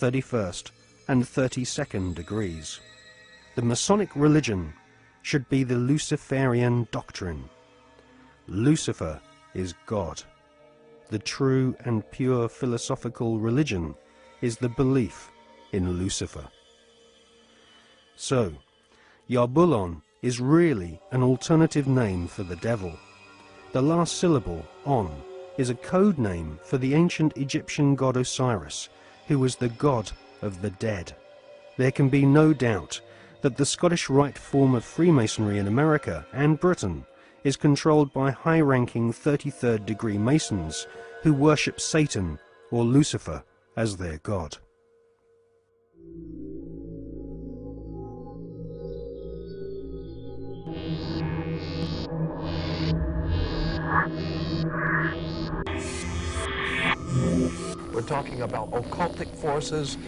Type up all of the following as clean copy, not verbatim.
31st and 32nd degrees. The Masonic religion should be the Luciferian doctrine. Lucifer is God. The true and pure philosophical religion is the belief in Lucifer. So, Yarbulon is really an alternative name for the devil. The last syllable, on, is a code name for the ancient Egyptian god Osiris, who was the god of the dead. There can be no doubt that the Scottish Rite form of Freemasonry in America and Britain is controlled by high-ranking 33rd degree Masons who worship Satan or Lucifer as their god. We're talking about occultic forces.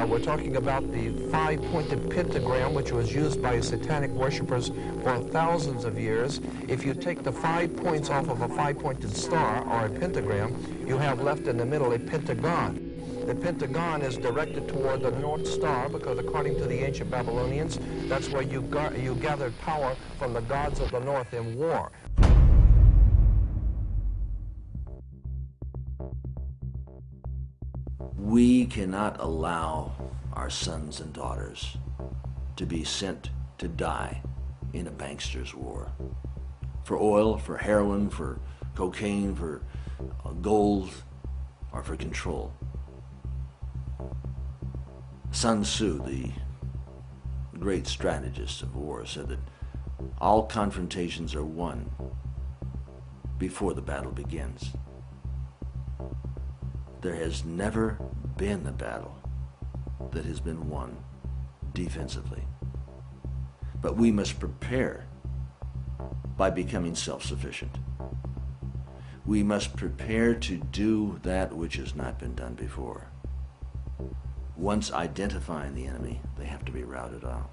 We're talking about the five-pointed pentagram, which was used by satanic worshippers for thousands of years. If you take the 5 points off of a five-pointed star or a pentagram, you have left in the middle a pentagon. The pentagon is directed toward the North Star because, according to the ancient Babylonians, that's where you gathered power from the gods of the North in war. We cannot allow our sons and daughters to be sent to die in a bankster's war. For oil, for heroin, for cocaine, for gold, or for control. Sun Tzu, the great strategist of war, said that all confrontations are won before the battle begins. There has never been a battle that has been won defensively. But we must prepare by becoming self-sufficient. We must prepare to do that which has not been done before. Once identifying the enemy, they have to be routed out.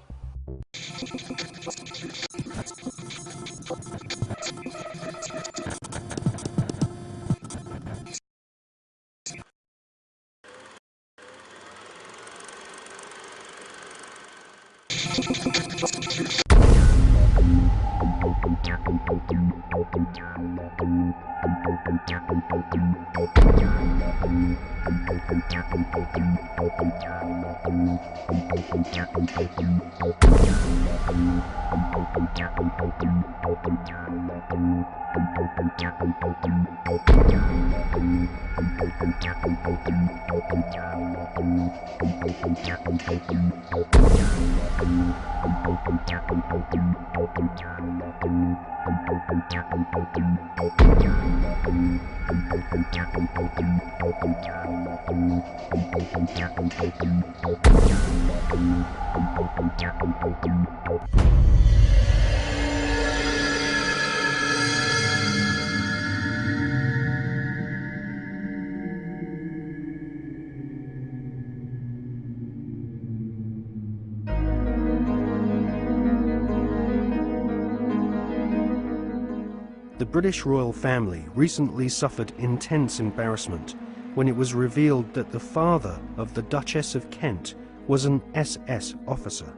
The British royal family recently suffered intense embarrassment when it was revealed that the father of the Duchess of Kent was an SS officer.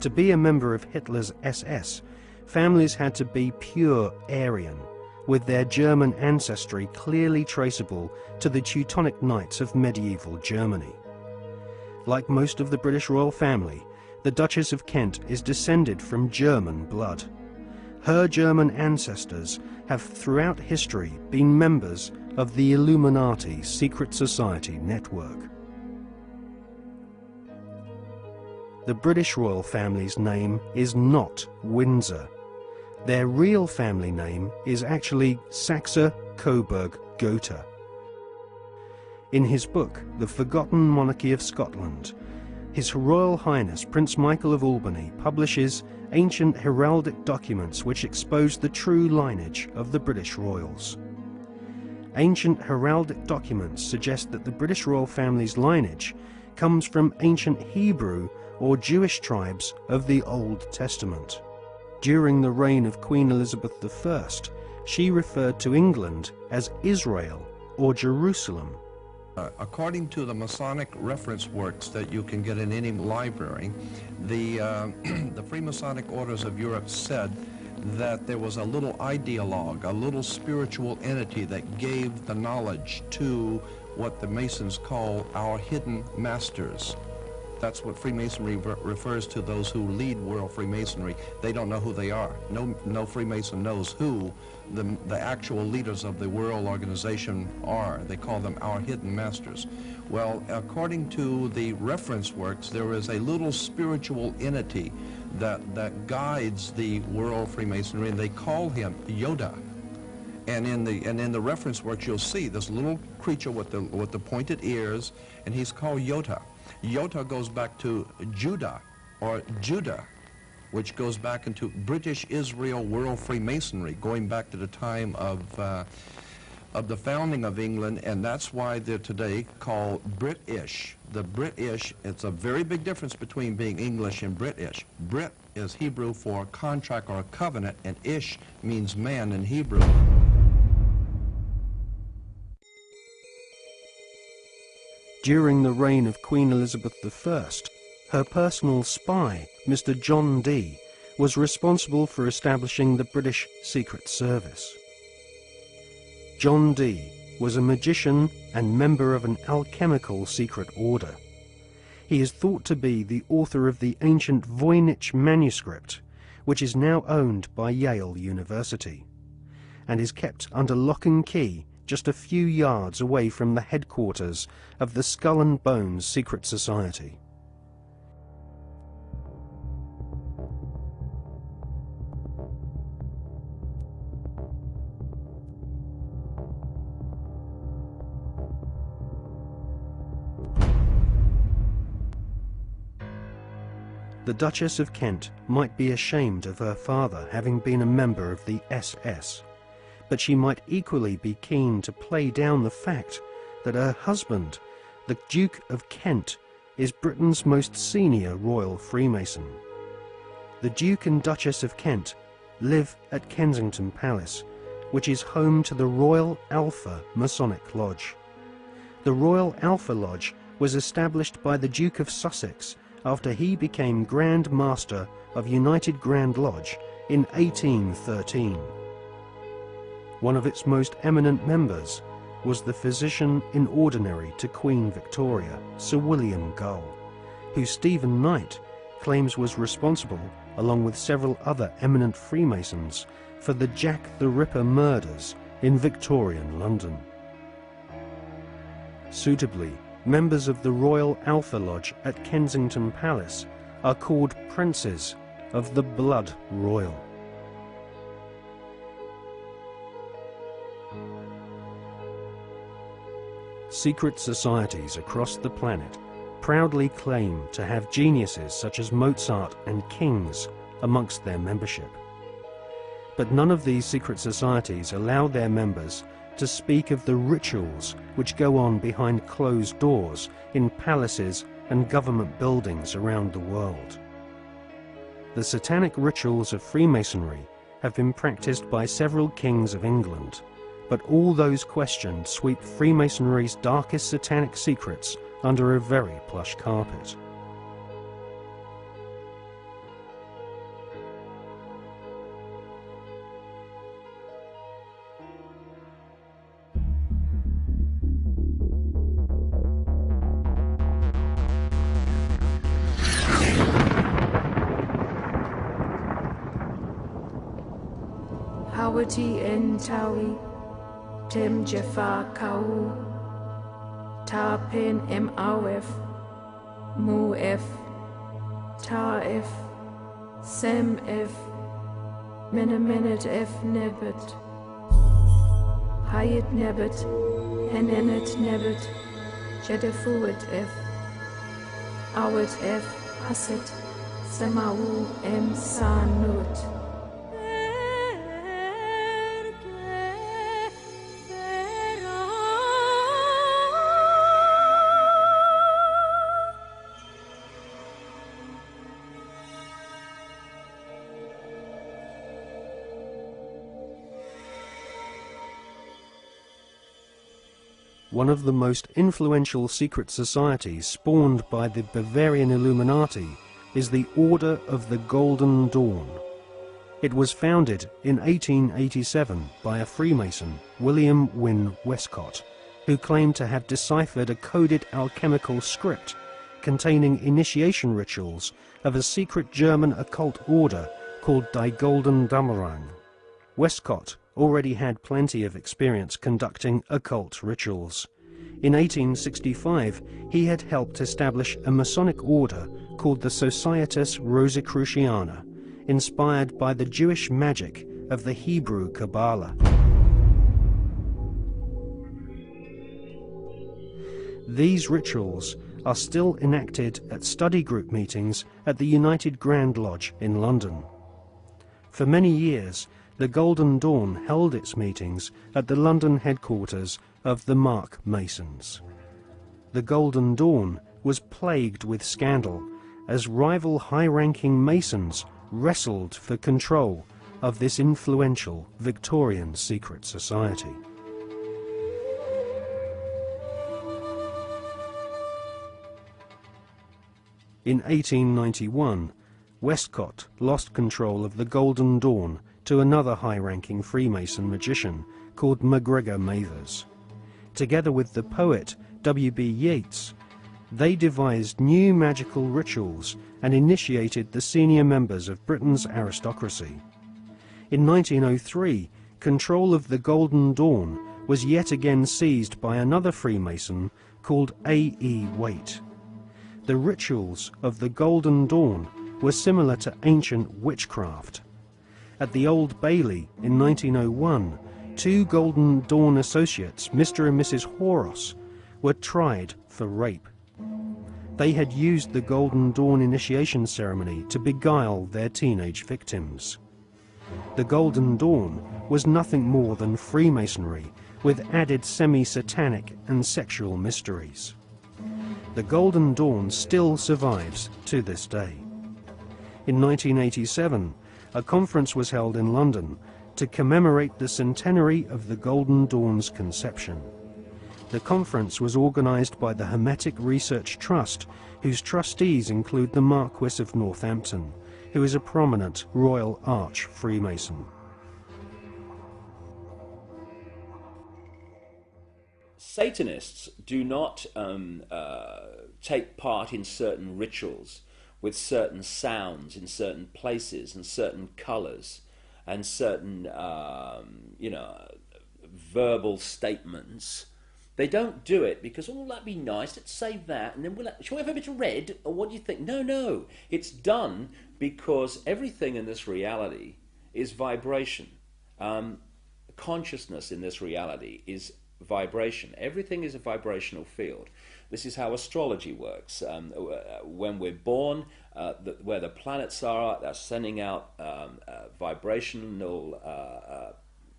To be a member of Hitler's SS, families had to be pure Aryan, with their German ancestry clearly traceable to the Teutonic Knights of medieval Germany. Like most of the British royal family, the Duchess of Kent is descended from German blood. Her German ancestors have throughout history been members of the Illuminati secret society network. The British royal family's name is not Windsor. Their real family name is actually Saxe-Coburg-Gotha. In his book, The Forgotten Monarchy of Scotland, His Royal Highness Prince Michael of Albany publishes ancient heraldic documents which expose the true lineage of the British royals. Ancient heraldic documents suggest that the British royal family's lineage comes from ancient Hebrew or Jewish tribes of the Old Testament. During the reign of Queen Elizabeth I, she referred to England as Israel or Jerusalem. According to the Masonic reference works that you can get in any library, the, the Freemasonic orders of Europe said that there was a little ideologue, a little spiritual entity that gave the knowledge to what the Masons call our hidden masters. That's what Freemasonry refers to those who lead world Freemasonry. They don't know who they are. No Freemason knows who the actual leaders of the world organization are. They call them our hidden masters. Well, according to the reference works, there is a little spiritual entity that guides the world Freemasonry, and they call him Yoda. And in the reference works, you'll see this little creature with the pointed ears, and he's called Yoda. Yoda goes back to Judah, or Judah, which goes back into British Israel World Freemasonry, going back to the time of the founding of England, and that's why they're today called British. The British, it's a very big difference between being English and British. Brit is Hebrew for contract or covenant, and Ish means man in Hebrew. During the reign of Queen Elizabeth I, her personal spy, Mr. John Dee, was responsible for establishing the British Secret Service. John Dee was a magician and member of an alchemical secret order. He is thought to be the author of the ancient Voynich manuscript, which is now owned by Yale University, and is kept under lock and key just a few yards away from the headquarters of the Skull and Bones Secret Society. The Duchess of Kent might be ashamed of her father having been a member of the SS, but she might equally be keen to play down the fact that her husband, the Duke of Kent, is Britain's most senior royal Freemason. The Duke and Duchess of Kent live at Kensington Palace, which is home to the Royal Alpha Masonic Lodge. The Royal Alpha Lodge was established by the Duke of Sussex after he became Grand Master of United Grand Lodge in 1813. One of its most eminent members was the physician in ordinary to Queen Victoria, Sir William Gull, who Stephen Knight claims was responsible, along with several other eminent Freemasons, for the Jack the Ripper murders in Victorian London. Suitably, members of the Royal Alpha Lodge at Kensington Palace are called Princes of the Blood Royal. Secret societies across the planet proudly claim to have geniuses such as Mozart and kings amongst their membership. But none of these secret societies allow their members to speak of the rituals which go on behind closed doors in palaces and government buildings around the world. The satanic rituals of Freemasonry have been practiced by several kings of England, but all those questioned sweep Freemasonry's darkest satanic secrets under a very plush carpet. Hawati en Tawi, Tim Jafar Kau, Tarpin Mawf, Muef, Taif, Sem F, Menemenet F Nebet, Hayat Nebet, Henenet Nebet, Jedefuet F, Awet F, Haset, Semawu M Sanut. one of the most influential secret societies spawned by the Bavarian Illuminati is the Order of the Golden Dawn. It was founded in 1887 by a Freemason, William Wynne Westcott, who claimed to have deciphered a coded alchemical script containing initiation rituals of a secret German occult order called Die Golden Dämmerung. Westcott already had plenty of experience conducting occult rituals. In 1865, he had helped establish a Masonic order called the Societas Rosicruciana, inspired by the Jewish magic of the Hebrew Kabbalah. These rituals are still enacted at study group meetings at the United Grand Lodge in London. For many years, the Golden Dawn held its meetings at the London headquarters of the Mark Masons. The Golden Dawn was plagued with scandal as rival high-ranking Masons wrestled for control of this influential Victorian secret society. In 1891, Westcott lost control of the Golden Dawn to another high-ranking Freemason magician called MacGregor Mathers. Together with the poet W.B. Yeats, they devised new magical rituals and initiated the senior members of Britain's aristocracy. In 1903, control of the Golden Dawn was yet again seized by another Freemason called A.E. Waite. The rituals of the Golden Dawn were similar to ancient witchcraft. At the Old Bailey in 1901, two Golden Dawn associates, Mr. and Mrs. Horos, were tried for rape. They had used the Golden Dawn initiation ceremony to beguile their teenage victims. The Golden Dawn was nothing more than Freemasonry with added semi-satanic and sexual mysteries. The Golden Dawn still survives to this day. In 1987, a conference was held in London to commemorate the centenary of the Golden Dawn's conception. The conference was organised by the Hermetic Research Trust, whose trustees include the Marquis of Northampton, who is a prominent Royal Arch Freemason. Satanists do not take part in certain rituals with certain sounds in certain places and certain colours and certain verbal statements. They don't do it because, oh, that'd be nice, let's say that, and then shall we have a bit of red, or what do you think? No, it's done because everything in this reality is vibration. Consciousness in this reality is vibration. Everything is a vibrational field. This is how astrology works. When we're born, where the planets are, they're sending out vibrational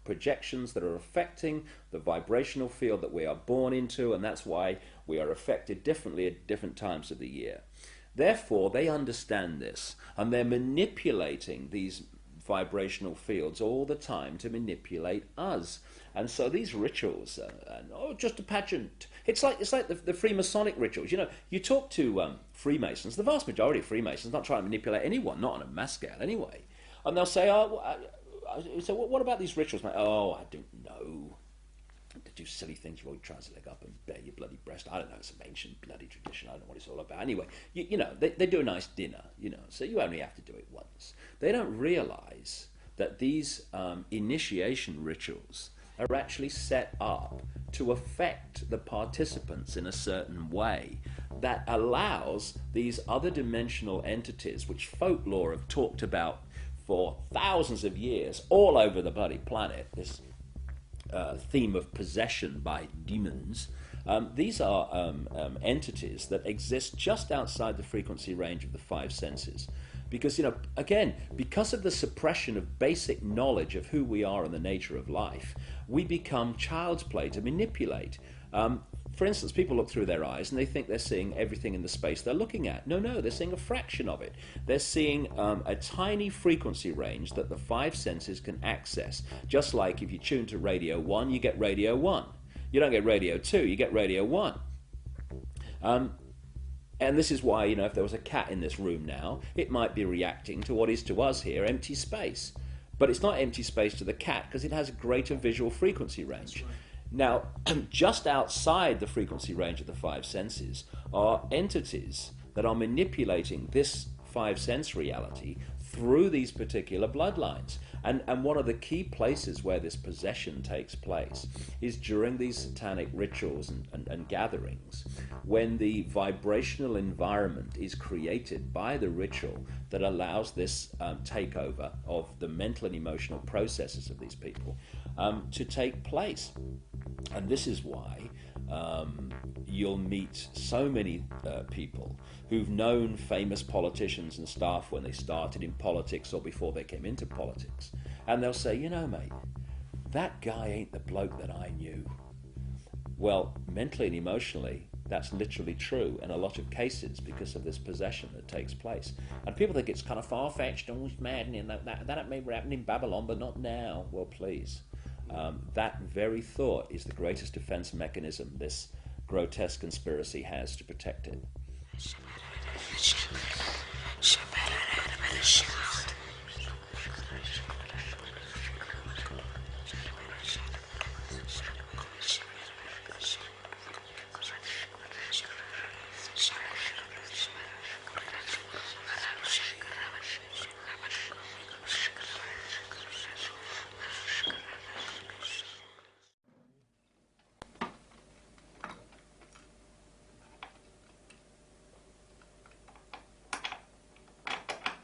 projections that are affecting the vibrational field that we are born into, and that's why we are affected differently at different times of the year. Therefore, they understand this, and they're manipulating these vibrational fields all the time to manipulate us. And so these rituals are just a pageant. It's like the Freemasonic rituals. You know, you talk to Freemasons, the vast majority of Freemasons not trying to manipulate anyone, not on a mass scale anyway. And they'll say, so what about these rituals, mate? Oh, I don't know. To do silly things, you always try to leg up and bare your bloody breast. I don't know, it's some ancient bloody tradition. I don't know what it's all about. Anyway, you know, they do a nice dinner, you know, so you only have to do it once. They don't realize that these initiation rituals are actually set up to affect the participants in a certain way that allows these other dimensional entities, which folklore have talked about for thousands of years all over the bloody planet, this theme of possession by demons. These are entities that exist just outside the frequency range of the five senses. Because, you know, again, because of the suppression of basic knowledge of who we are and the nature of life, we become child's play to manipulate. For instance, people look through their eyes and they think they're seeing everything in the space they're looking at. No, they're seeing a fraction of it. They're seeing a tiny frequency range that the five senses can access. Just like if you tune to Radio 1, you get Radio 1. You don't get radio 2, you get radio 1. And this is why, you know, if there was a cat in this room now, it might be reacting to what is to us here empty space. But it's not empty space to the cat because it has a greater visual frequency range. Now, just outside the frequency range of the 5 senses are entities that are manipulating this 5 sense reality through these particular bloodlines. And one of the key places where this possession takes place is during these satanic rituals and gatherings, when the vibrational environment is created by the ritual that allows this takeover of the mental and emotional processes of these people to take place. And this is why you'll meet so many people who've known famous politicians and staff when they started in politics or before they came into politics. And they'll say, you know, mate, that guy ain't the bloke that I knew. Well, mentally and emotionally, that's literally true in a lot of cases because of this possession that takes place. And people think it's kind of far-fetched and it's maddening. That may happen in Babylon, but not now. Well, please. That very thought is the greatest defense mechanism this grotesque conspiracy has to protect it.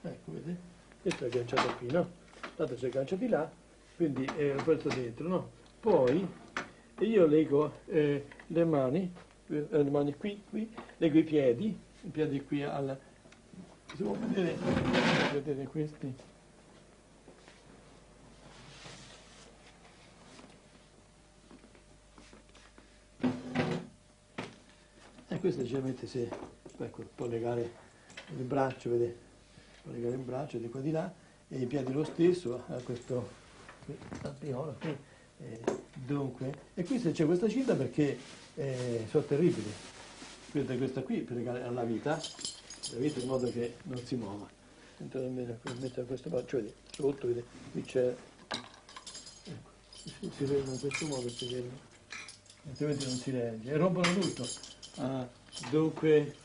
Ecco, vedi? Questo è agganciato qui, no? Tanto si aggancia di là, quindi è aperto dentro, no? Poi io leggo le mani qui, leggo i piedi qui al... Si può vedere questi? E questo generalmente si può legare il braccio, vedete? Può legare il braccio di qua di là e i piedi lo stesso a questo tappiola qui. Dunque, e qui c'è questa cinta perché sono terribili. Questa qui per legare alla vita in modo che non si muova. Entonces, mettere questo braccio, vedi, sotto, vedi, qui c'è, ecco, si ferma in questo modo, si ferma, altrimenti non si regge, e rompono tutto. Dunque,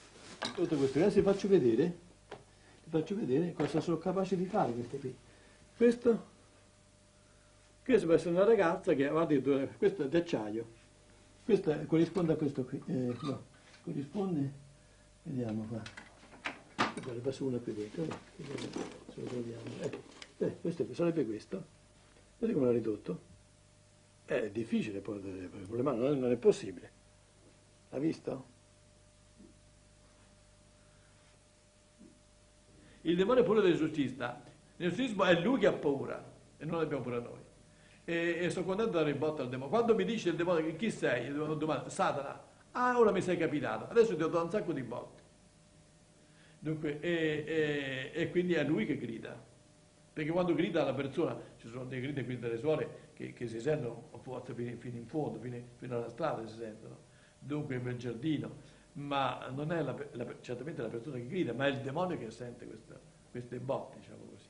tutto questo, adesso vi faccio vedere cosa sono capace di fare queste qui. Questo può essere una ragazza che avanti, questo è d'acciaio, questo corrisponde a questo qui, no, corrisponde, vediamo qua, ne passo una qui dentro, se lo troviamo, questo sarebbe questo, vedi come l'ha ridotto? È difficile poi con le mani, non è possibile, l'ha visto? Il demone è pure dell'esorcista. L'esorcismo è lui che ha paura e non abbiamo paura noi. E sono contento di dare botta al demone. Quando mi dice il demone chi sei, io devo domandare, Satana. Ah, ora mi sei capitato. Adesso ti ho dato un sacco di botte. Dunque, e quindi è lui che grida. Perché quando grida la persona, ci sono dei gridi qui delle suore che si sentono forse fino in fondo, fino alla strada si sentono. Dunque nel giardino. Ma non è certamente la persona che grida, ma è il demonio che sente queste botte, diciamo così.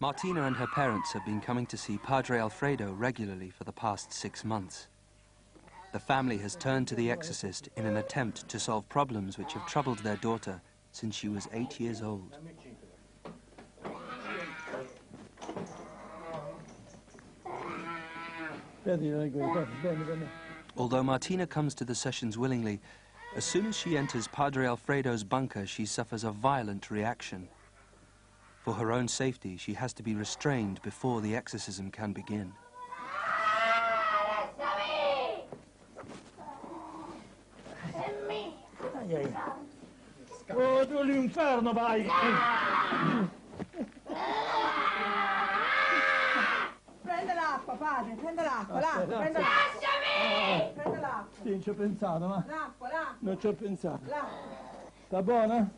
Martina and her parents have been coming to see Padre Alfredo regularly for the past 6 months. The family has turned to the exorcist in an attempt to solve problems which have troubled their daughter since she was 8 years old. Although Martina comes to the sessions willingly, as soon as she enters Padre Alfredo's bunker, she suffers a violent reaction. For her own safety, she has to be restrained before the exorcism can begin. Oh, tu l'inferno, vai! padre, prendo l'acqua, Aspetta, prendo aspetta. l'acqua. Prendo l'acqua. Sì, non ci ho pensato, ma L'acqua. non ci ho pensato. L'acqua. Sta buona?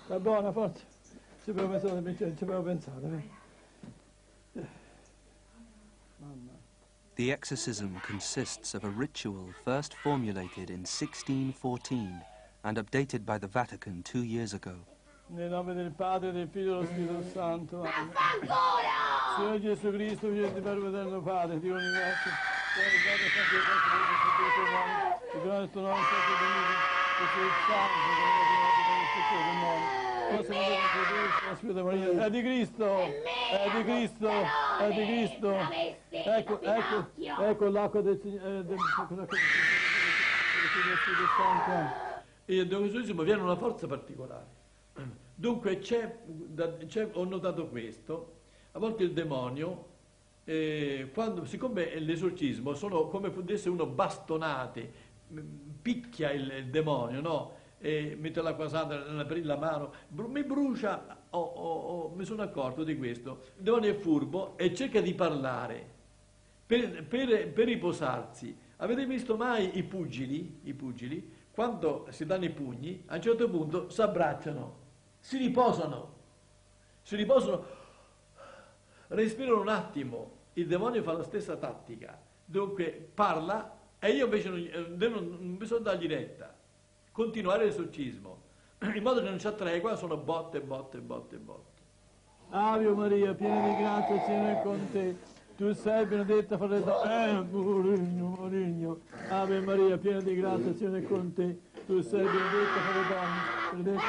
Sta buona, forza. Ci avevo pensato. Mamma. The exorcism consists of a ritual first formulated in 1614 and updated by the Vatican 2 years ago. Nel nome del Padre, del Figlio e dello Spirito Santo. Amen. Signore Gesù Cristo, figlio di Padre eterno Padre, Dio universo, che il Padre Santo e il Padre il tuo nome, sempre benito, che sei il Santo, che è il tuo nome. Posso vedere la Spirito Maria, è di Cristo, è di Cristo, è di Cristo. Ecco l'acqua del Signore, del Spirito Santo. E da questo insomma viene una forza particolare. Dunque ho notato questo, a volte il demonio, siccome l'esorcismo sono come fosse uno bastonate, picchia il demonio, no? Mette l'acqua santa per la mano, mi brucia, mi sono accorto di questo. Il demonio è furbo e cerca di parlare per riposarsi. Avete visto mai i pugili? Quando si danno i pugni, a un certo punto si abbracciano, si riposano, respirano un attimo. Il demonio fa la stessa tattica, dunque parla e io invece non bisogna dargli retta, continuare l'esorcismo, in modo che non c'è tregua, sono botte. Ave Maria, piena di grazia, il Signore è con te. Tu sei benedetta fra le donne, Mourinho. Ave Maria, piena di grazia, il Signore è con te. Tu sei benedetta fra le donne, benedetta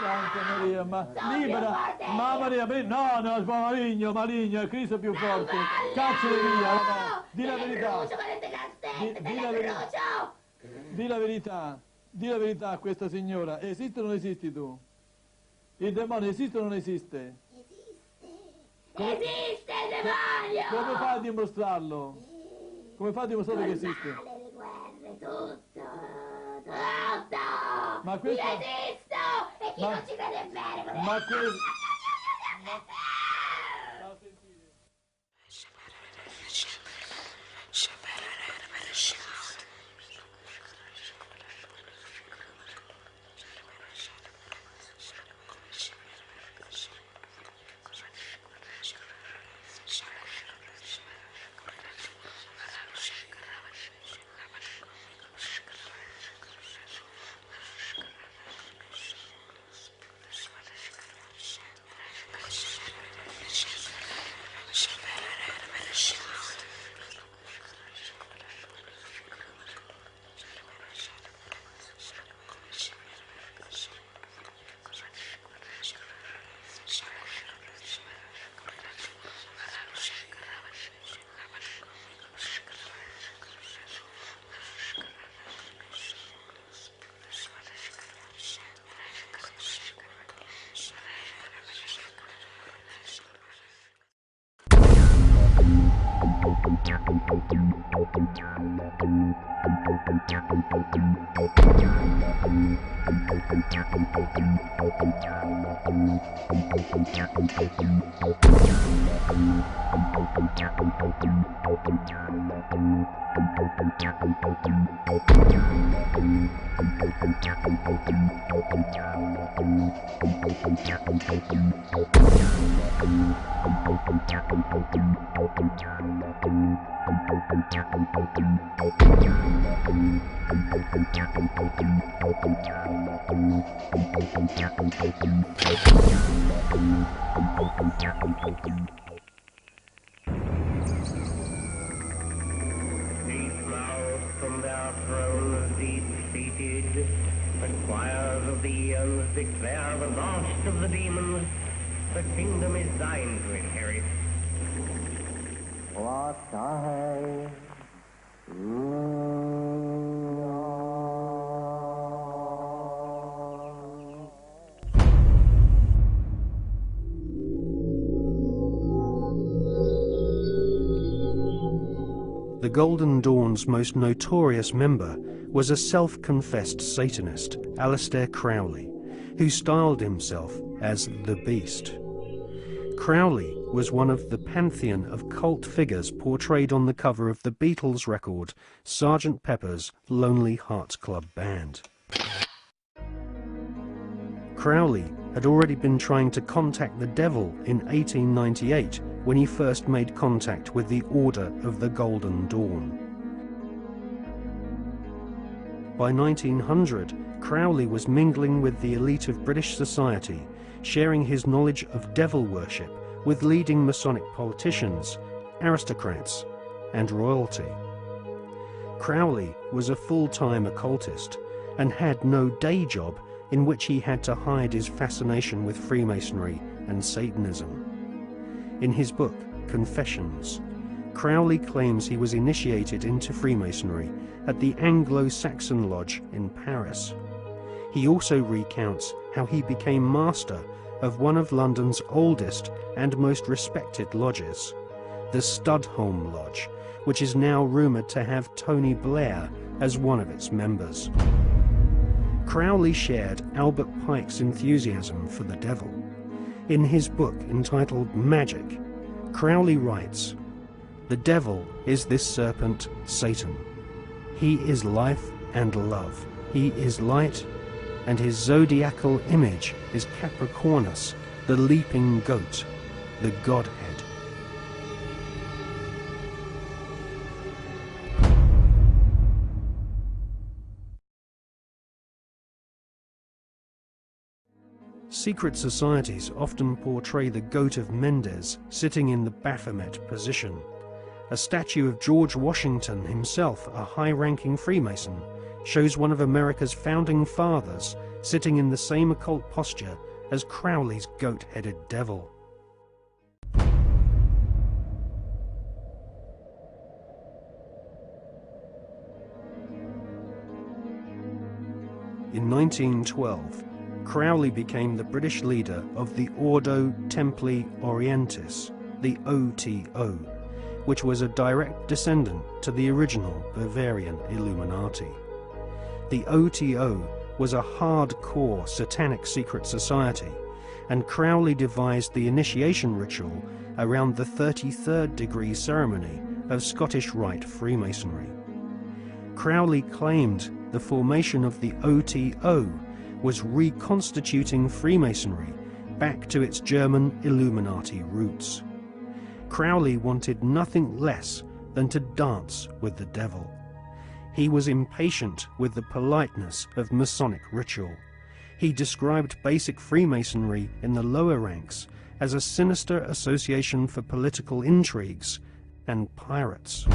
Santa Maria, ma libera, ma Maria, no, maligno, è Cristo più forte. Cacciali via, no. Di la verità. Di la verità a questa signora. Esiste o non esisti tu? Il demonio esiste o non esiste? Esiste il demonio! Come fa a dimostrarlo? Come fa a dimostrare che esiste? Le guerre, tutto! Ma questo... Io esisto! E chi non ci crede bene? Ma questo... From their thrones deep-seated, the choirs of the eons declare the last of the demons, the kingdom is thine to inherit. What I The Golden Dawn's most notorious member was a self-confessed Satanist, Aleister Crowley, who styled himself as the Beast. Crowley was one of the pantheon of cult figures portrayed on the cover of the Beatles record Sgt. Pepper's Lonely Hearts Club Band. Crowley had already been trying to contact the devil in 1898 when he first made contact with the Order of the Golden Dawn. By 1900, Crowley was mingling with the elite of British society, sharing his knowledge of devil worship with leading Masonic politicians, aristocrats, and royalty. Crowley was a full-time occultist and had no day job in which he had to hide his fascination with Freemasonry and Satanism. In his book, Confessions, Crowley claims he was initiated into Freemasonry at the Anglo-Saxon Lodge in Paris. He also recounts how he became master of one of London's oldest and most respected lodges, the Studholme Lodge, which is now rumoured to have Tony Blair as one of its members. Crowley shared Albert Pike's enthusiasm for the devil. In his book entitled Magic, Crowley writes, "The devil is this serpent, Satan. He is life and love. He is light, and his zodiacal image is Capricornus, the leaping goat, the Godhead." Secret societies often portray the Goat of Mendes sitting in the Baphomet position. A statue of George Washington himself, a high-ranking Freemason, shows one of America's founding fathers sitting in the same occult posture as Crowley's goat-headed devil. In 1912, Crowley became the British leader of the Ordo Templi Orientis, the OTO, which was a direct descendant to the original Bavarian Illuminati. The OTO was a hardcore satanic secret society, and Crowley devised the initiation ritual around the 33rd degree ceremony of Scottish Rite Freemasonry. Crowley claimed the formation of the OTO was reconstituting Freemasonry back to its German Illuminati roots. Crowley wanted nothing less than to dance with the devil. He was impatient with the politeness of Masonic ritual. He described basic Freemasonry in the lower ranks as a sinister association for political intrigues and pirates.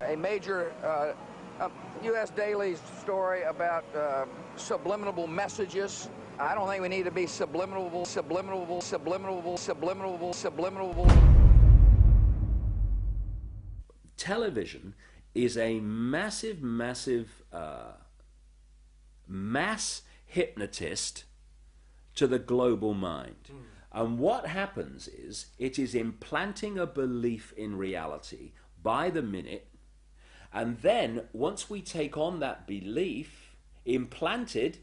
A major U.S. Daily story about subliminal messages. I don't think we need to be subliminal. Television is a massive mass hypnotist to the global mind. And what happens is it is implanting a belief in reality by the minute, and then once we take on that belief implanted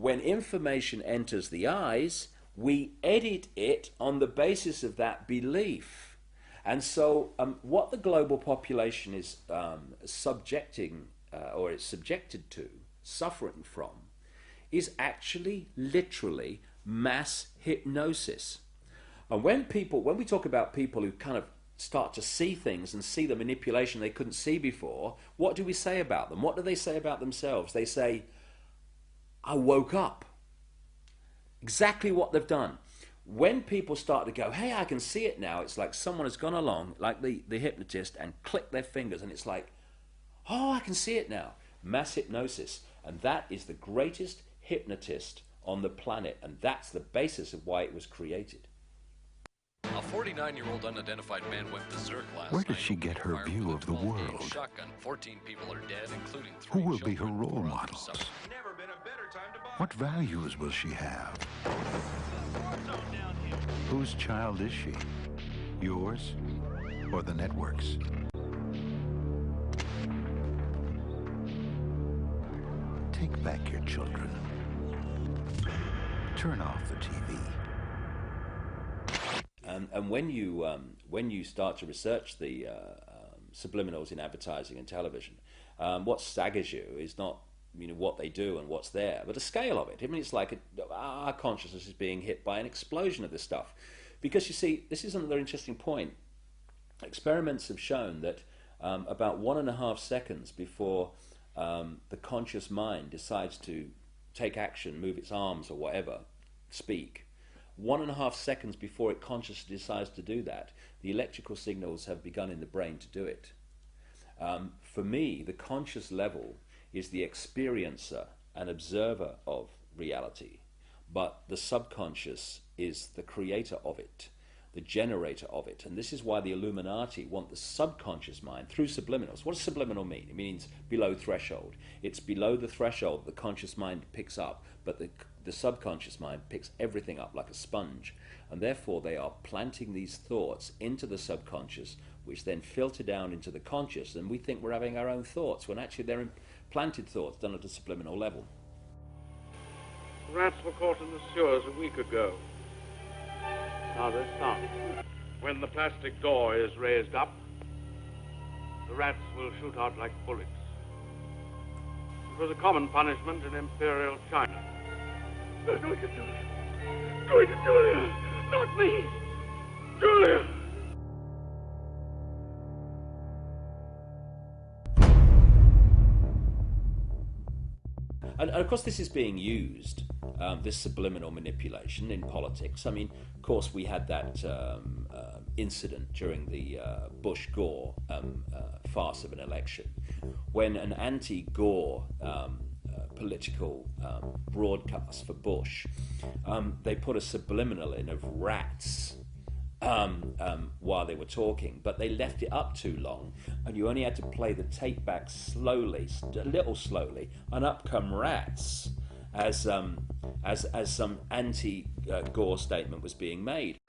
when information enters the eyes, we edit it on the basis of that belief. And so what the global population is subjecting, or is subjected to, suffering from, is actually literally mass hypnosis. And when we talk about people who kind of start to see things and see the manipulation they couldn't see before, what do we say about them? What do they say about themselves? They say, I woke up. Exactly what they've done. When people start to go, hey, I can see it now, it's like someone has gone along, like the hypnotist, and clicked their fingers, and it's like, oh, I can see it now. Mass hypnosis. And that is the greatest hypnotist on the planet, and that's the basis of why it was created. A 49-year-old unidentified man went berserk last Where did she get her view of the world? Shotgun. 14 people are dead, including 3 Who will be her children, role 4 models? others. What values will she have? Whose child is she? Yours or the network's? Take back your children. Turn off the TV. And when you start to research the subliminals in advertising and television, what staggers you is not what they do and what's there, but the scale of it. I mean, it's like our consciousness is being hit by an explosion of this stuff. Because you see, this is another interesting point. Experiments have shown that about 1.5 seconds before the conscious mind decides to take action, move its arms or whatever, speak, 1.5 seconds before it consciously decides to do that, the electrical signals have begun in the brain to do it. For me, the conscious level is the experiencer and observer of reality, but the subconscious is the creator of it, the generator of it. And this is why the Illuminati want the subconscious mind through subliminals. What does subliminal mean? It means below threshold. It's below the threshold the conscious mind picks up, but the subconscious mind picks everything up like a sponge. And therefore they are planting these thoughts into the subconscious, which then filter down into the conscious, and we think we're having our own thoughts, when actually they're implanted thoughts done at a subliminal level. Rats were caught in the sewers a week ago. Now they're stopped. When the plastic door is raised up, the rats will shoot out like bullets. It was a common punishment in Imperial China. Do it, Julia! Do it, Julia! Not me! Julia! And of course this is being used, this subliminal manipulation, in politics. I mean, of course we had that incident during the Bush-Gore farce of an election, when an anti-Gore political broadcast for Bush, they put a subliminal in of rats while they were talking, but they left it up too long, and you only had to play the tape back slowly, a little slowly, and up come rats as some anti-Gore statement was being made.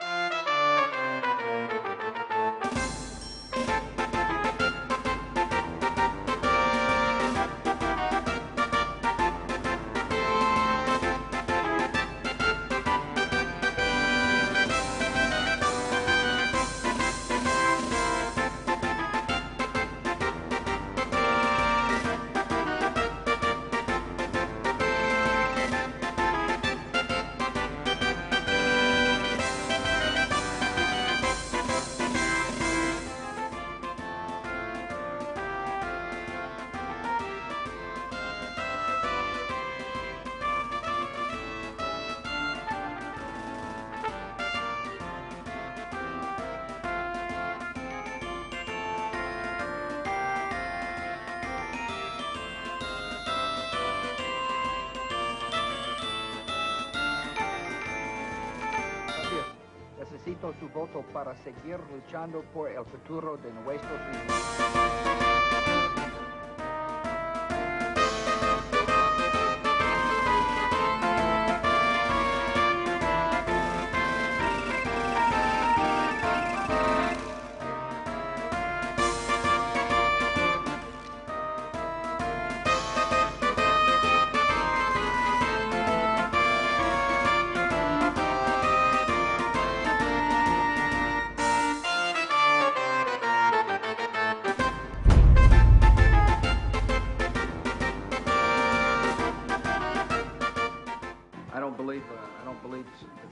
Necesito su voto para seguir luchando por el futuro de nuestros hijos.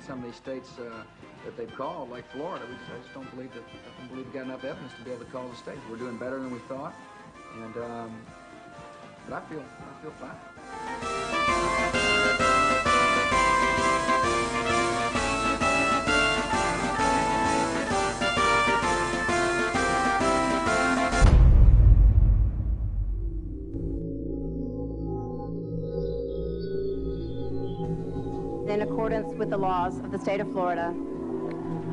some of these states that they've called, like Florida. I just don't believe that. I don't believe we've got enough evidence to be able to call the state. We're doing better than we thought, and but I feel fine. In accordance with the laws of the state of Florida,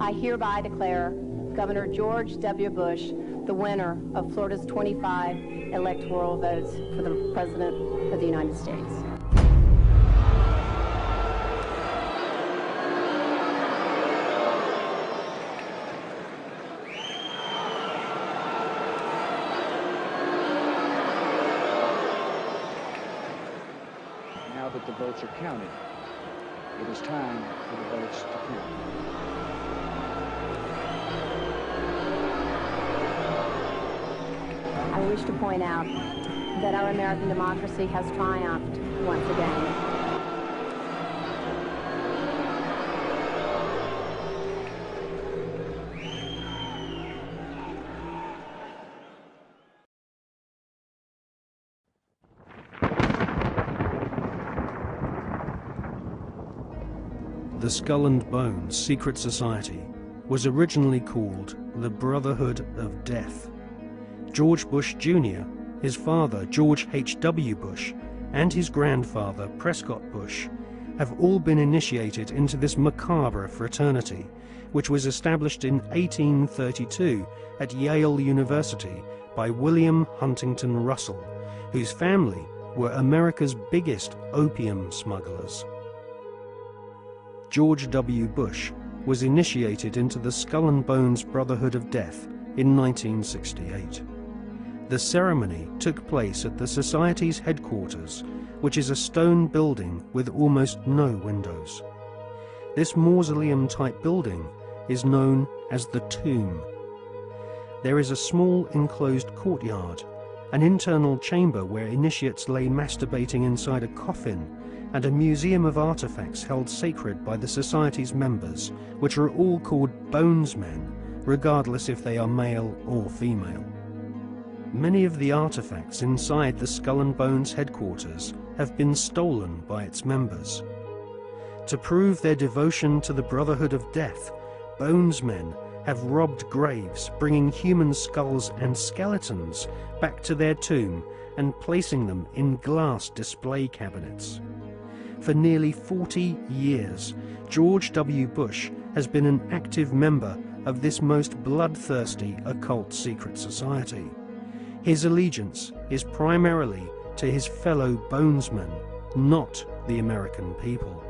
I hereby declare Governor George W. Bush the winner of Florida's 25 electoral votes for the President of the United States. Now that the votes are counted, it is time for the votes to count. I wish to point out that our American democracy has triumphed once again. The Skull and Bones secret society was originally called the Brotherhood of Death. George Bush Jr., his father George H.W. Bush, and his grandfather Prescott Bush have all been initiated into this macabre fraternity, which was established in 1832 at Yale University by William Huntington Russell, whose family were America's biggest opium smugglers. George W. Bush was initiated into the Skull and Bones Brotherhood of Death in 1968. The ceremony took place at the Society's headquarters, which is a stone building with almost no windows. This mausoleum-type building is known as the Tomb. There is a small enclosed courtyard, an internal chamber where initiates lay masturbating inside a coffin, and a museum of artifacts held sacred by the Society's members, which are all called Bonesmen, regardless if they are male or female. Many of the artifacts inside the Skull and Bones headquarters have been stolen by its members. To prove their devotion to the Brotherhood of Death, Bonesmen have robbed graves, bringing human skulls and skeletons back to their tomb and placing them in glass display cabinets. For nearly 40 years, George W. Bush has been an active member of this most bloodthirsty occult secret society. His allegiance is primarily to his fellow Bonesmen, not the American people.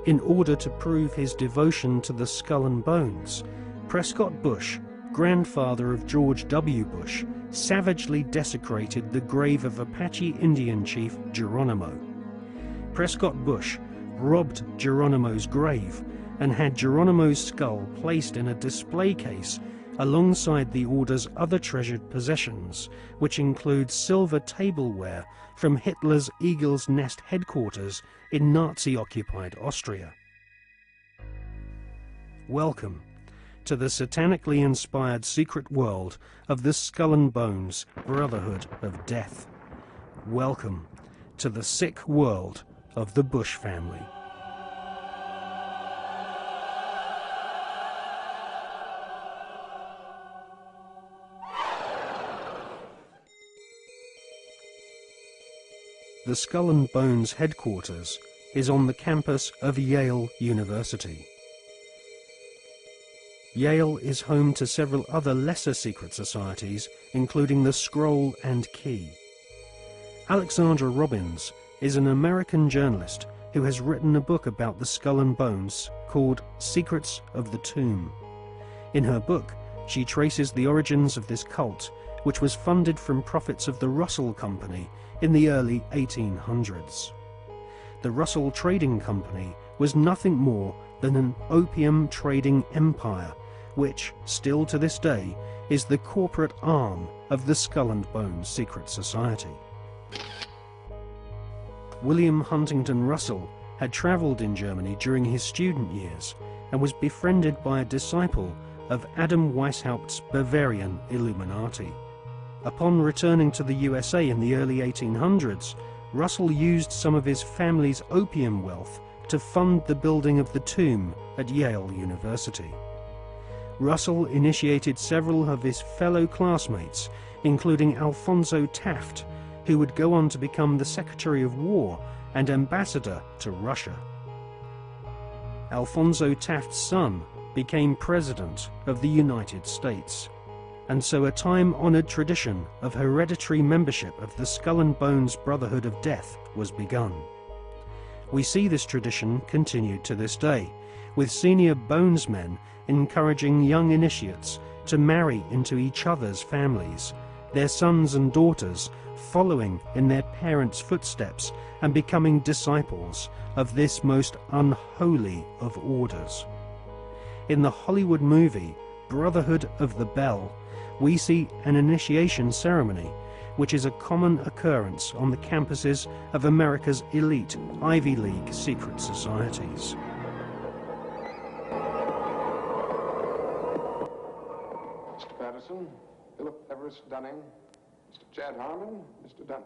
In order to prove his devotion to the Skull and Bones, Prescott Bush, grandfather of George W. Bush, savagely desecrated the grave of Apache Indian chief Geronimo. Prescott Bush robbed Geronimo's grave and had Geronimo's skull placed in a display case alongside the order's other treasured possessions, which include silver tableware from Hitler's Eagle's Nest headquarters in Nazi-occupied Austria. Welcome to the satanically inspired secret world of the Skull and Bones Brotherhood of Death. Welcome to the sick world of the Bush family. The Skull and Bones headquarters is on the campus of Yale University. Yale is home to several other lesser secret societies, including the Scroll and Key. Alexandra Robbins is an American journalist who has written a book about the Skull and Bones called Secrets of the Tomb. In her book, she traces the origins of this cult, which was funded from profits of the Russell Company in the early 1800s. The Russell Trading Company was nothing more than an opium trading empire, which, still to this day, is the corporate arm of the Skull and Bones secret society. William Huntington Russell had travelled in Germany during his student years and was befriended by a disciple of Adam Weishaupt's Bavarian Illuminati. Upon returning to the USA in the early 1800s, Russell used some of his family's opium wealth to fund the building of the tomb at Yale University. Russell initiated several of his fellow classmates, including Alphonso Taft, who would go on to become the Secretary of War and ambassador to Russia. Alphonso Taft's son became President of the United States, and so a time-honored tradition of hereditary membership of the Skull and Bones Brotherhood of Death was begun. We see this tradition continued to this day, with senior Bonesmen encouraging young initiates to marry into each other's families, their sons and daughters following in their parents' footsteps and becoming disciples of this most unholy of orders. In the Hollywood movie Brotherhood of the Bell, we see an initiation ceremony, which is a common occurrence on the campuses of America's elite Ivy League secret societies. Mr. Patterson, Philip Everest Dunning, Mr. Chad Harmon, Mr. Dunning.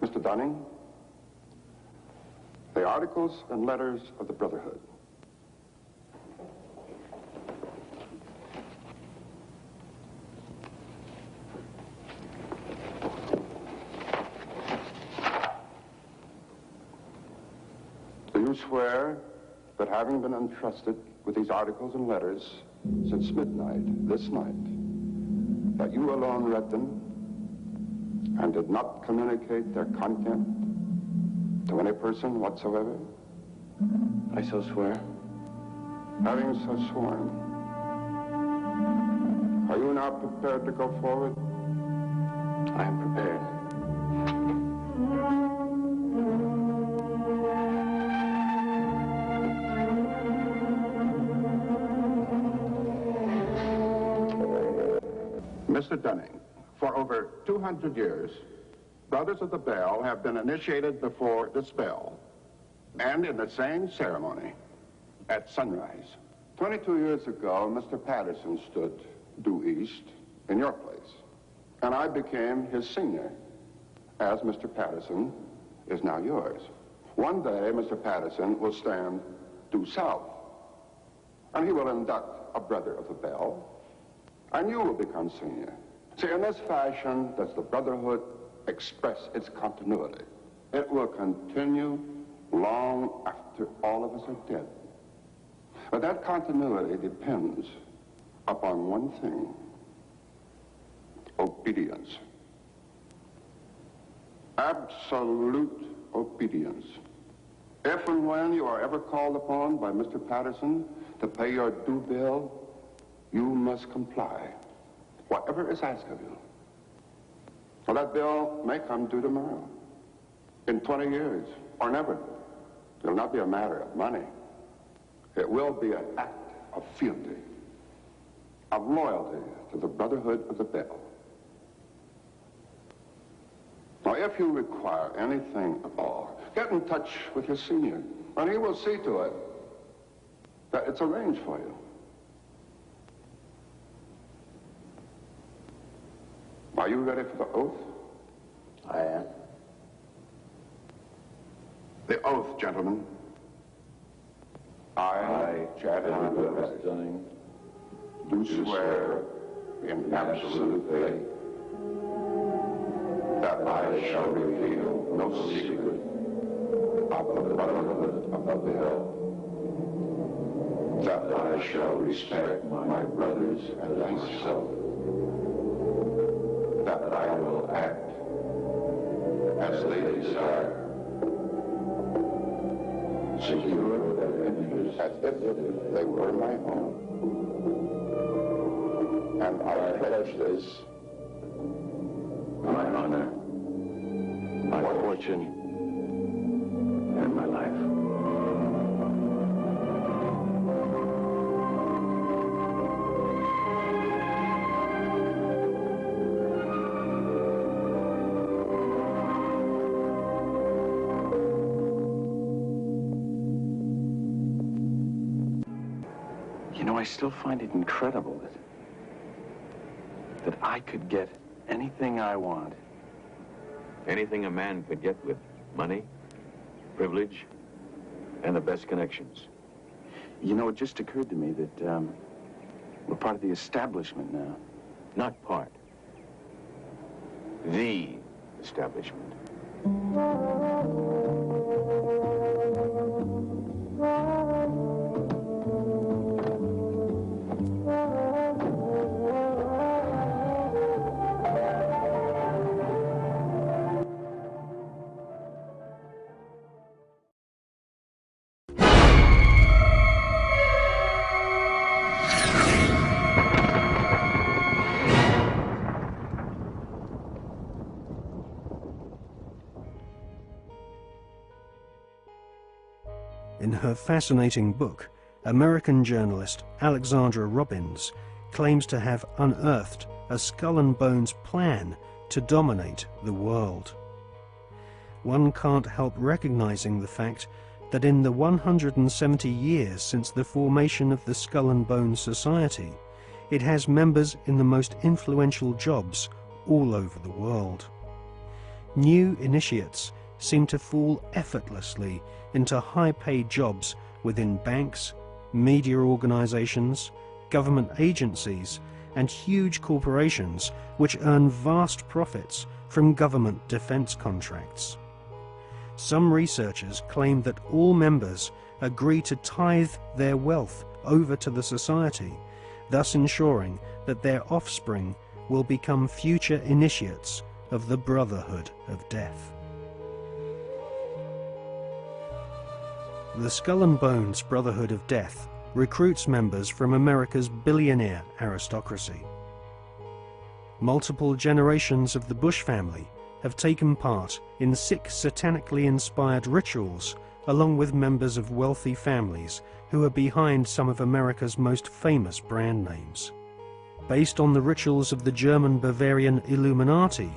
Mr. Dunning, the articles and letters of the Brotherhood. Do you swear that having been entrusted with these articles and letters since midnight this night, that you alone read them and did not communicate their content to any person whatsoever? I so swear. Having so sworn, are you now prepared to go forward? I am prepared. Mr. Dunning, for over 200 years, Brothers of the Bell have been initiated before the spell, and in the same ceremony, at sunrise. 22 years ago, Mr. Patterson stood due east in your place, and I became his senior, as Mr. Patterson is now yours. One day, Mr. Patterson will stand due south, and he will induct a Brother of the Bell, and you will become senior. See, in this fashion does the Brotherhood express its continuity. It will continue long after all of us are dead. But that continuity depends upon one thing: obedience. Absolute obedience. If and when you are ever called upon by Mr. Patterson to pay your due bill, you must comply, whatever is asked of you. Well, that bill may come due tomorrow, in 20 years, or never. It will not be a matter of money. It will be an act of fealty, of loyalty to the Brotherhood of the Bell. Now, if you require anything at all, get in touch with your senior, and he will see to it that it's arranged for you. Are you ready for the oath? I am. The oath, gentlemen. I, Chad Dunning, do swear in absolute faith that I shall reveal no secret of the Brotherhood of the Bell, that I shall respect my brothers and myself, that I will act as they desire, secure their interests as if they were my own. And I pledge this, my honor, my fortune, and my life. know, I still find it incredible that I could get anything I want. Anything a man could get with money, privilege, and the best connections. You know, it just occurred to me that we're part of the establishment now. Not part. The establishment. In her fascinating book, American journalist Alexandra Robbins claims to have unearthed a skull and bones plan to dominate the world. One can't help recognizing the fact that in the 170 years since the formation of the Skull and Bones Society, it has members in the most influential jobs all over the world. New initiates seem to fall effortlessly into high-paid jobs within banks, media organizations, government agencies, and huge corporations which earn vast profits from government defense contracts. Some researchers claim that all members agree to tithe their wealth over to the society, thus ensuring that their offspring will become future initiates of the Brotherhood of Death. The Skull and Bones Brotherhood of Death recruits members from America's billionaire aristocracy. Multiple generations of the Bush family have taken part in 6 satanically inspired rituals along with members of wealthy families who are behind some of America's most famous brand names. Based on the rituals of the German Bavarian Illuminati,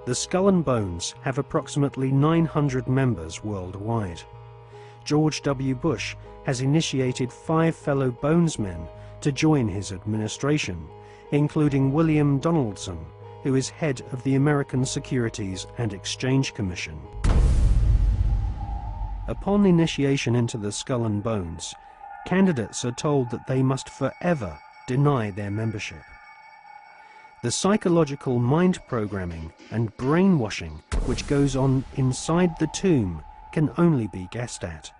the Skull and Bones have approximately 900 members worldwide. George W. Bush has initiated 5 fellow Bonesmen to join his administration, including William Donaldson, who is head of the American Securities and Exchange Commission. Upon initiation into the Skull and Bones, candidates are told that they must forever deny their membership. The psychological mind programming and brainwashing which goes on inside the tomb can only be guessed at,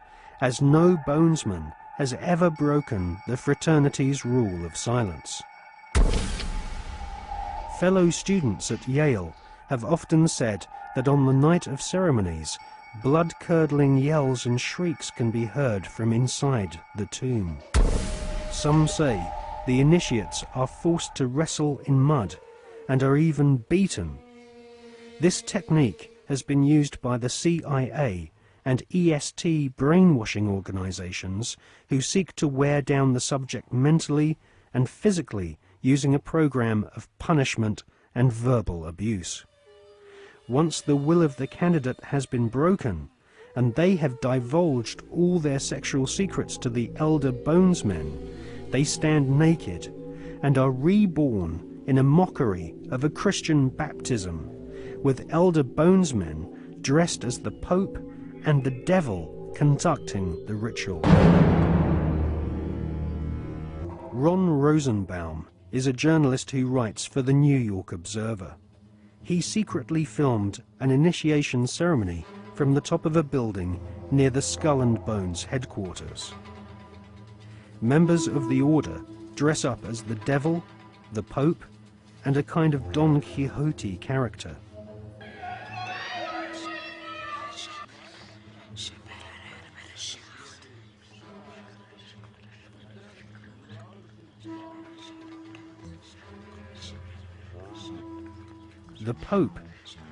as no Bonesman has ever broken the fraternity's rule of silence. Fellow students at Yale have often said that on the night of ceremonies, blood-curdling yells and shrieks can be heard from inside the tomb. Some say the initiates are forced to wrestle in mud and are even beaten. This technique has been used by the CIA and EST brainwashing organizations who seek to wear down the subject mentally and physically using a program of punishment and verbal abuse. Once the will of the candidate has been broken and they have divulged all their sexual secrets to the elder Bonesmen, they stand naked and are reborn in a mockery of a Christian baptism, with elder Bonesmen dressed as the Pope and the devil conducting the ritual. Ron Rosenbaum is a journalist who writes for the New York Observer. He secretly filmed an initiation ceremony from the top of a building near the Skull and Bones headquarters. Members of the order dress up as the devil, the Pope, and a kind of Don Quixote character. The Pope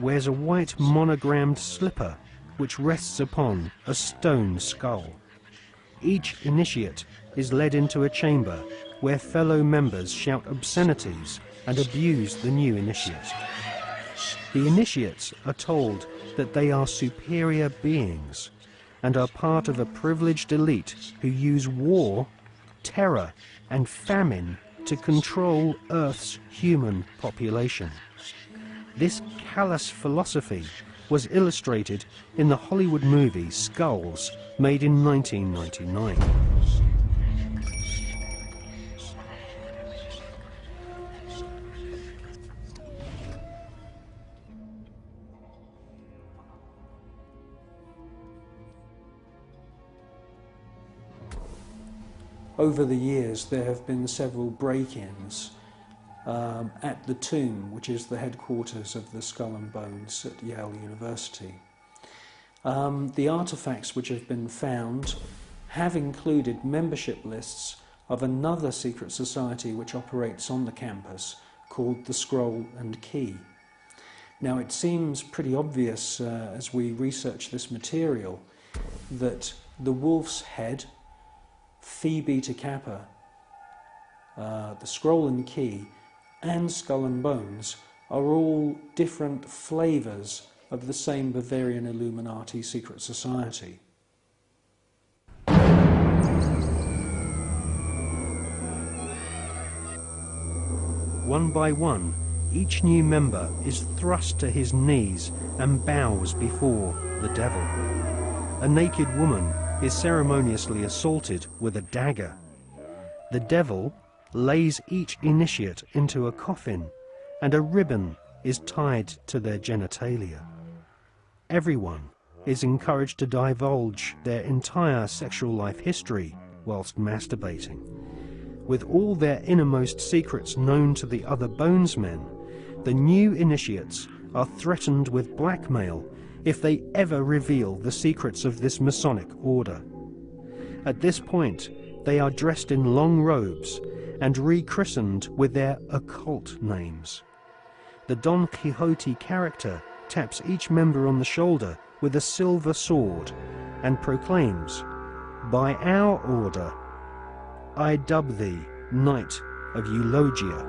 wears a white monogrammed slipper which rests upon a stone skull. Each initiate is led into a chamber where fellow members shout obscenities and abuse the new initiate. The initiates are told that they are superior beings and are part of a privileged elite who use war terror and famine to control Earth's human population. This callous philosophy was illustrated in the Hollywood movie Skulls, made in 1999. Over the years, there have been several break-ins at the tomb, which is the headquarters of the Skull and Bones at Yale University. The artifacts which have been found have included membership lists of another secret society which operates on the campus called the Scroll and Key. Now, it seems pretty obvious as we research this material that the Wolf's Head, Phi Beta Kappa, the Scroll and Key, and Skull and Bones are all different flavours of the same Bavarian Illuminati secret society. One by one, each new member is thrust to his knees and bows before the devil. A naked woman is ceremoniously assaulted with a dagger. The devil lays each initiate into a coffin, and a ribbon is tied to their genitalia. Everyone is encouraged to divulge their entire sexual life history whilst masturbating. With all their innermost secrets known to the other Bonesmen, the new initiates are threatened with blackmail if they ever reveal the secrets of this Masonic order. At this point, they are dressed in long robes and rechristened with their occult names. The Don Quixote character taps each member on the shoulder with a silver sword and proclaims, "By our order, I dub thee Knight of Eulogia."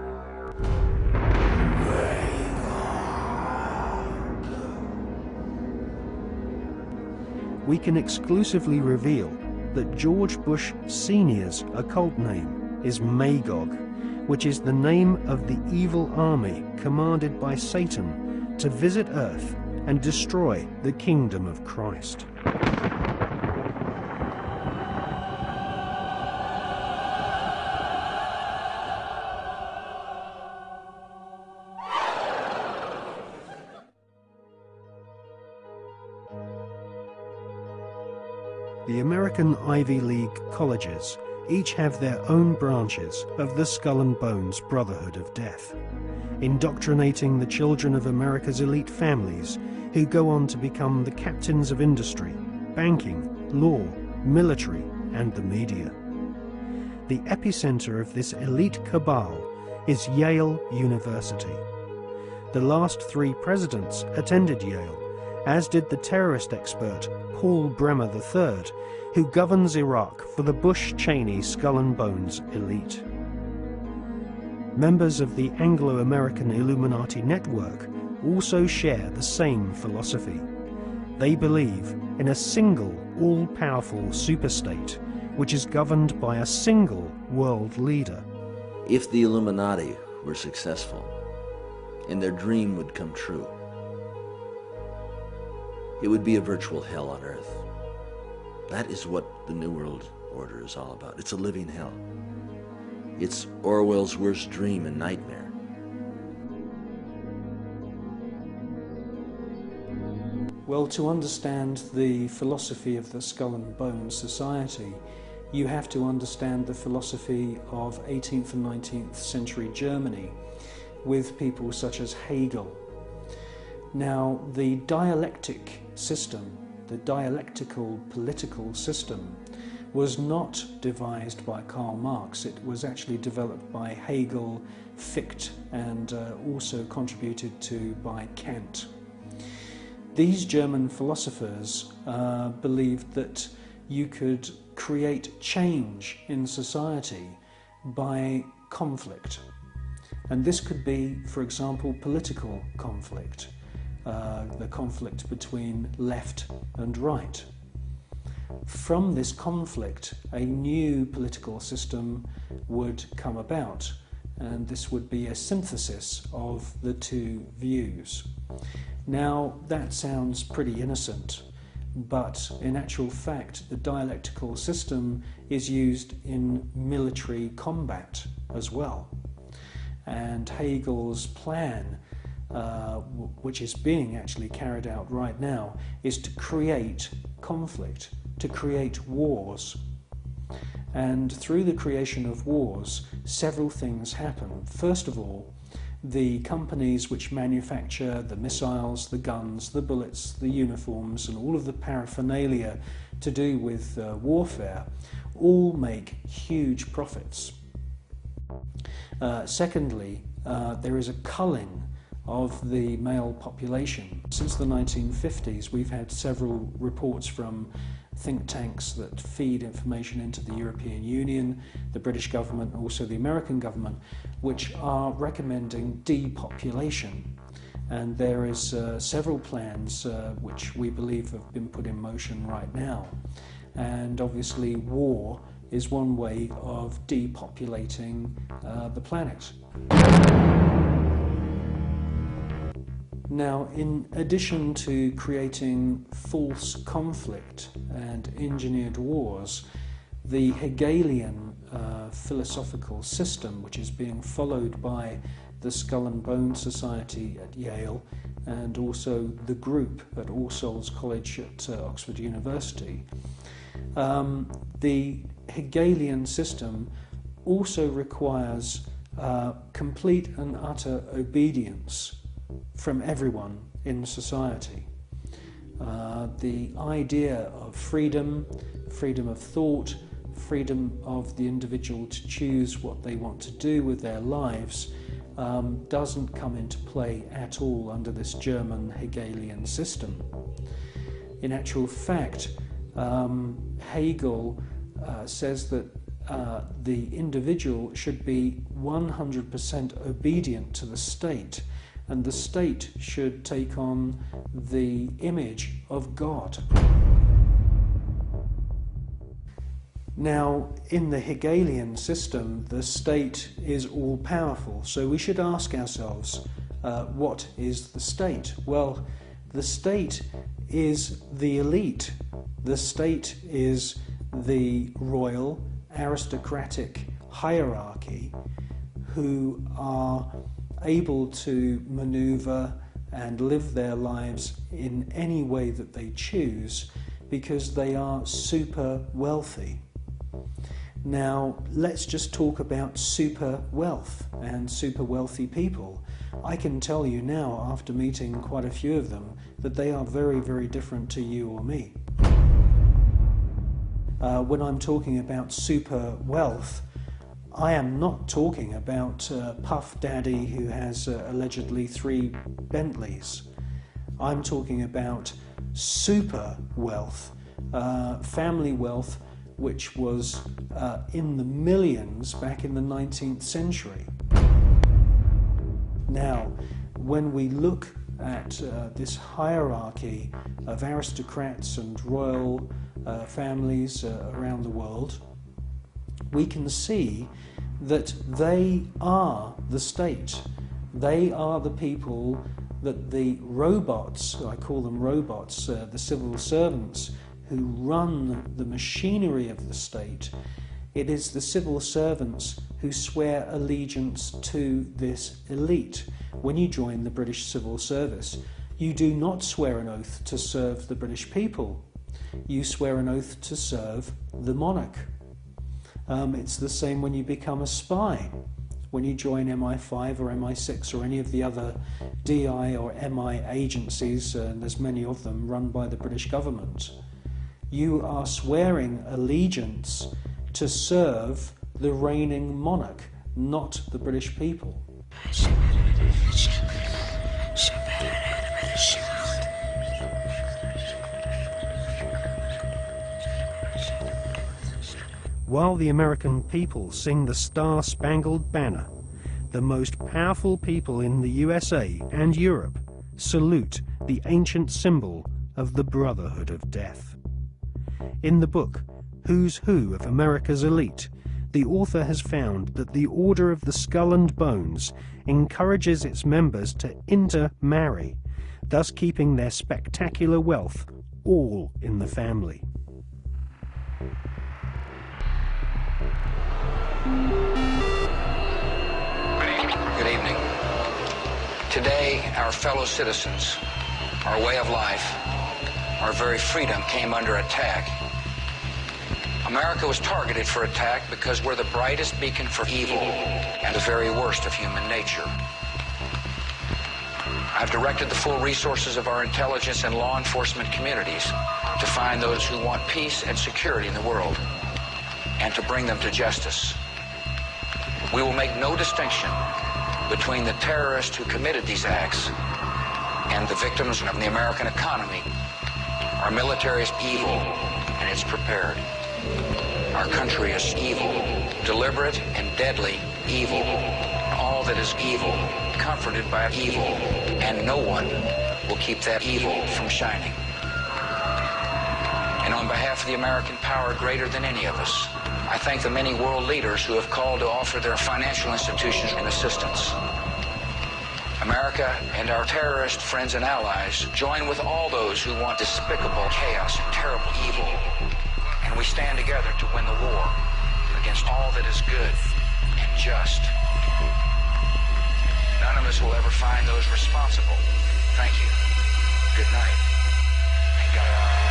We can exclusively reveal that George Bush Sr.'s occult name is Magog, which is the name of the evil army commanded by Satan to visit Earth and destroy the kingdom of Christ. The American Ivy League colleges each have their own branches of the Skull and Bones Brotherhood of Death, indoctrinating the children of America's elite families who go on to become the captains of industry, banking, law, military, and the media. The epicenter of this elite cabal is Yale University. The last 3 presidents attended Yale, as did the terrorist expert Paul Bremer III, who governs Iraq for the Bush-Cheney Skull and Bones elite. Members of the Anglo-American Illuminati network also share the same philosophy. They believe in a single, all-powerful superstate, which is governed by a single world leader. If the Illuminati were successful, and their dream would come true, it would be a virtual hell on Earth. That is what the New World Order is all about. It's a living hell. It's Orwell's worst dream and nightmare. Well, to understand the philosophy of the Skull and Bones Society, you have to understand the philosophy of 18th and 19th century Germany with people such as Hegel. Now, the dialectic system, the dialectical political system, was not devised by Karl Marx. It was actually developed by Hegel, Fichte, and also contributed to by Kant. These German philosophers believed that you could create change in society by conflict. And this could be, for example, political conflict, the conflict between left and right. from this conflict, a new political system would come about, and this would be a synthesis of the two views. Now, that sounds pretty innocent, but in actual fact, the dialectical system is used in military combat as well. And Hegel's plan, which is being actually carried out right now, is to create conflict, to create wars. And through the creation of wars, several things happen. First of all, the companies which manufacture the missiles, the guns, the bullets, the uniforms, and all of the paraphernalia to do with warfare, all make huge profits. Secondly, there is a culling of the male population. Since the 1950s, we've had several reports from think tanks that feed information into the European Union, the British government, and also the American government, which are recommending depopulation. And there is several plans which we believe have been put in motion right now. And obviously war is one way of depopulating the planet. Now, in addition to creating false conflict and engineered wars, the Hegelian philosophical system, which is being followed by the Skull and Bone Society at Yale and also the group at All Souls College at Oxford University, the Hegelian system also requires complete and utter obedience from everyone in society. The idea of freedom, freedom of thought, freedom of the individual to choose what they want to do with their lives doesn't come into play at all under this German Hegelian system. In actual fact, Hegel says that the individual should be 100% obedient to the state, and the state should take on the image of God. Now, in the Hegelian system, the state is all-powerful, so we should ask ourselves, what is the state? Well, the state is the elite. The state is the royal, aristocratic hierarchy who are able to maneuver and live their lives in any way that they choose because they are super wealthy. Now, let's just talk about super wealth and super wealthy people. I can tell you now, after meeting quite a few of them, that they are very, very different to you or me. When I'm talking about super wealth, I am not talking about Puff Daddy who has allegedly 3 Bentleys. I'm talking about super wealth, family wealth, which was in the millions back in the 19th century. Now, when we look at this hierarchy of aristocrats and royal families around the world, we can see that they are the state. They are the people that the robots, I call them robots, the civil servants who run the machinery of the state. It is the civil servants who swear allegiance to this elite. When you join the British Civil Service, you do not swear an oath to serve the British people. You swear an oath to serve the monarch. It's the same when you become a spy. When you join MI5 or MI6 or any of the other DI or MI agencies, and there's many of them run by the British government, you are swearing allegiance to serve the reigning monarch, not the British people. While the American people sing the Star-Spangled Banner, the most powerful people in the USA and Europe salute the ancient symbol of the Brotherhood of Death. In the book, Who's Who of America's Elite, the author has found that the Order of the Skull and Bones encourages its members to intermarry, thus keeping their spectacular wealth all in the family. Good evening. Today, our fellow citizens, our way of life, our very freedom came under attack. America was targeted for attack because we're the brightest beacon for evil and the very worst of human nature. I've directed the full resources of our intelligence and law enforcement communities to find those who want peace and security in the world and to bring them to justice. We will make no distinction between the terrorists who committed these acts and the victims of the American economy. Our military is evil, and it's prepared. Our country is evil, deliberate and deadly evil. All that is evil, comforted by evil, and no one will keep that evil from shining. And on behalf of the American power greater than any of us, I thank the many world leaders who have called to offer their financial institutions and assistance. America and our terrorist friends and allies join with all those who want despicable chaos and terrible evil. And we stand together to win the war against all that is good and just. None of us will ever find those responsible. Thank you. Good night. And God.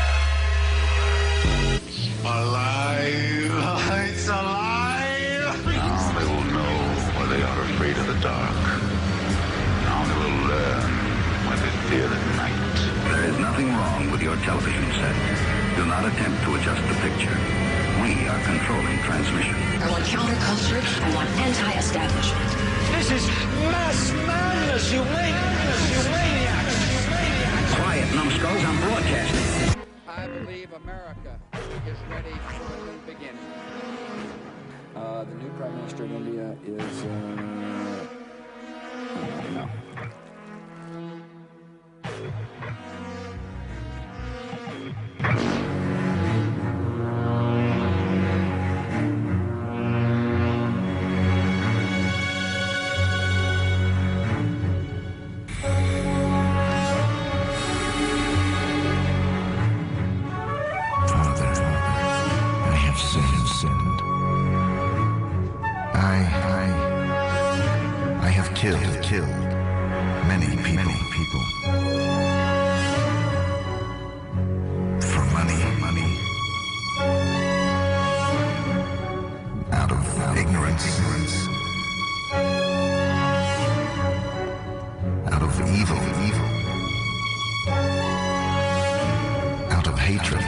Alive! It's alive! Now they will know why they are afraid of the dark. Now they will learn why they fear the night. There is nothing wrong with your television set. Do not attempt to adjust the picture. We are controlling transmission. I want counterculture. I want anti-establishment. This is mass madness, you maniacs! Quiet, numbskulls, I'm broadcasting. I believe America is ready for a new beginning. The new Prime Minister of India is, no. Killed many people. For money. Out of ignorance. Out of evil. Out of hatred.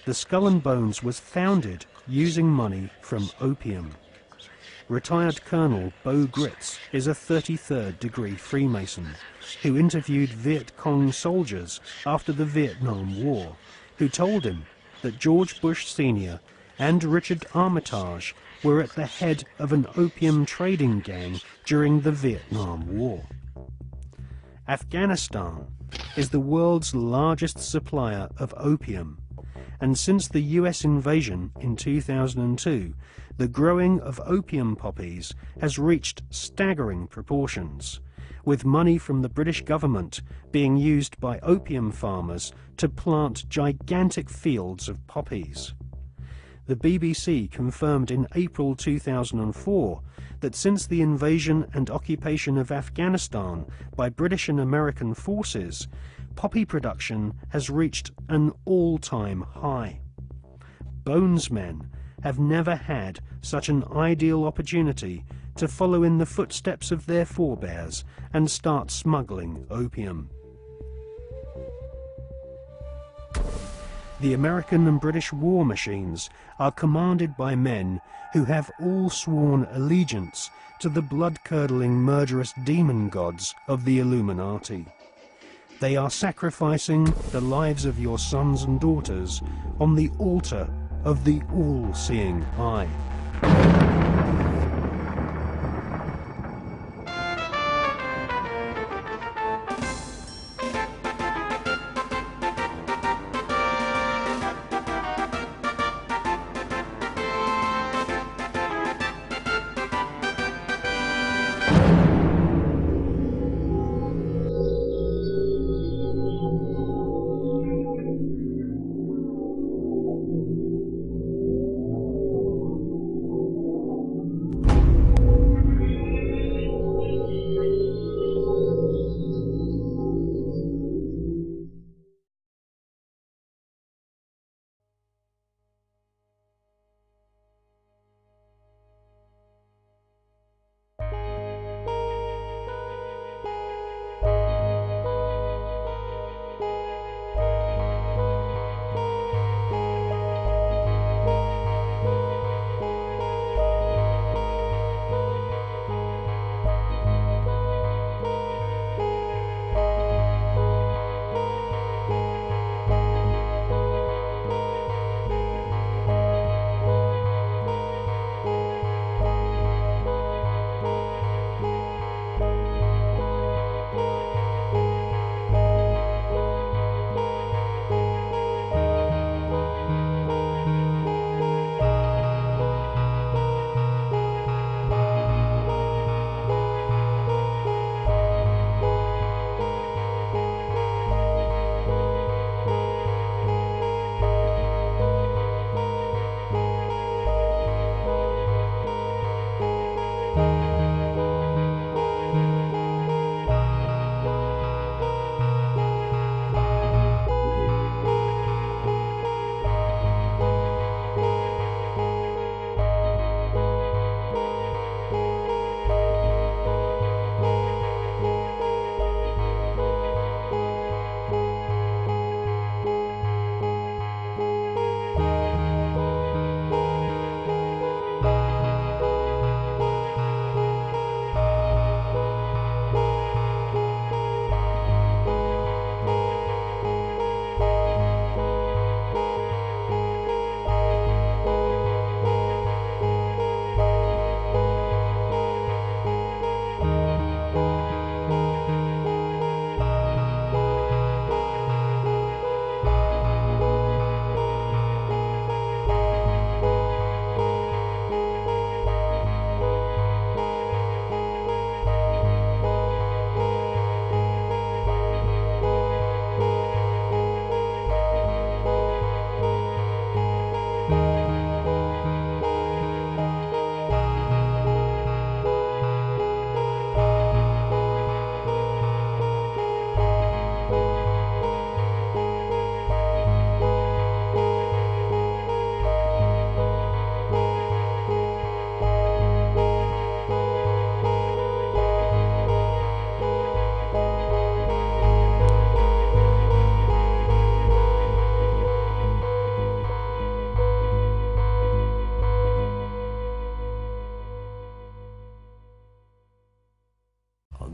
The Skull and Bones was founded using money from opium. Retired Colonel Bo Gritz is a 33rd degree Freemason who interviewed Viet Cong soldiers after the Vietnam War, who told him that George Bush Sr. and Richard Armitage were at the head of an opium trading gang during the Vietnam War. Afghanistan is the world's largest supplier of opium, and since the US invasion in 2002, the growing of opium poppies has reached staggering proportions, with money from the British government being used by opium farmers to plant gigantic fields of poppies. The BBC confirmed in April 2004 that since the invasion and occupation of Afghanistan by British and American forces, poppy production has reached an all-time high. Bonesmen have never had such an ideal opportunity to follow in the footsteps of their forebears and start smuggling opium. The American and British war machines are commanded by men who have all sworn allegiance to the blood-curdling murderous demon gods of the Illuminati. They are sacrificing the lives of your sons and daughters on the altar of the all-seeing eye.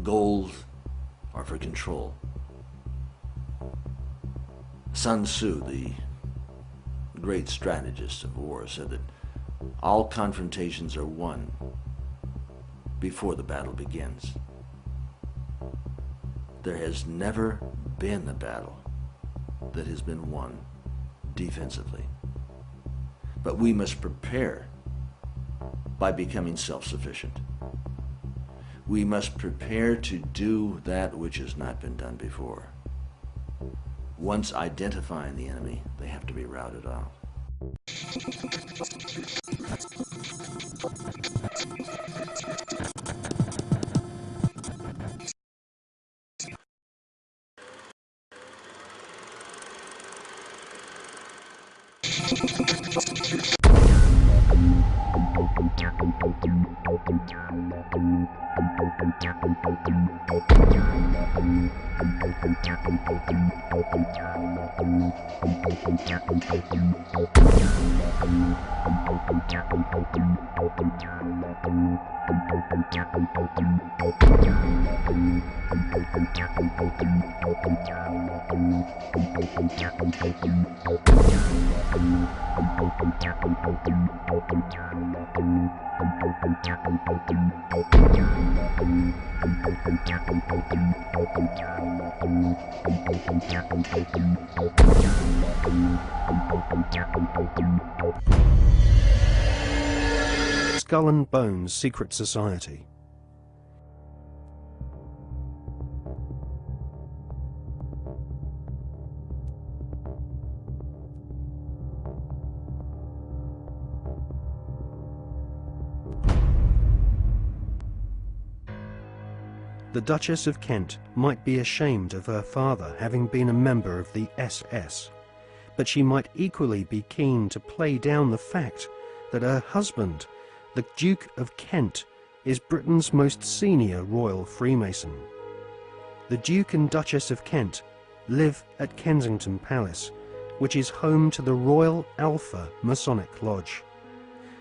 Goals are for control. Sun Tzu, the great strategist of war, said that All confrontations are won before the battle begins. There has never been a battle that has been won defensively. But we must prepare by becoming self-sufficient. We must prepare to do that which has not been done before. Once identifying the enemy, they have to be routed out. Skull and Bones Secret Society. The Duchess of Kent might be ashamed of her father having been a member of the SS, but she might equally be keen to play down the fact that her husband, the Duke of Kent, is Britain's most senior royal Freemason. The Duke and Duchess of Kent live at Kensington Palace, which is home to the Royal Alpha Masonic Lodge.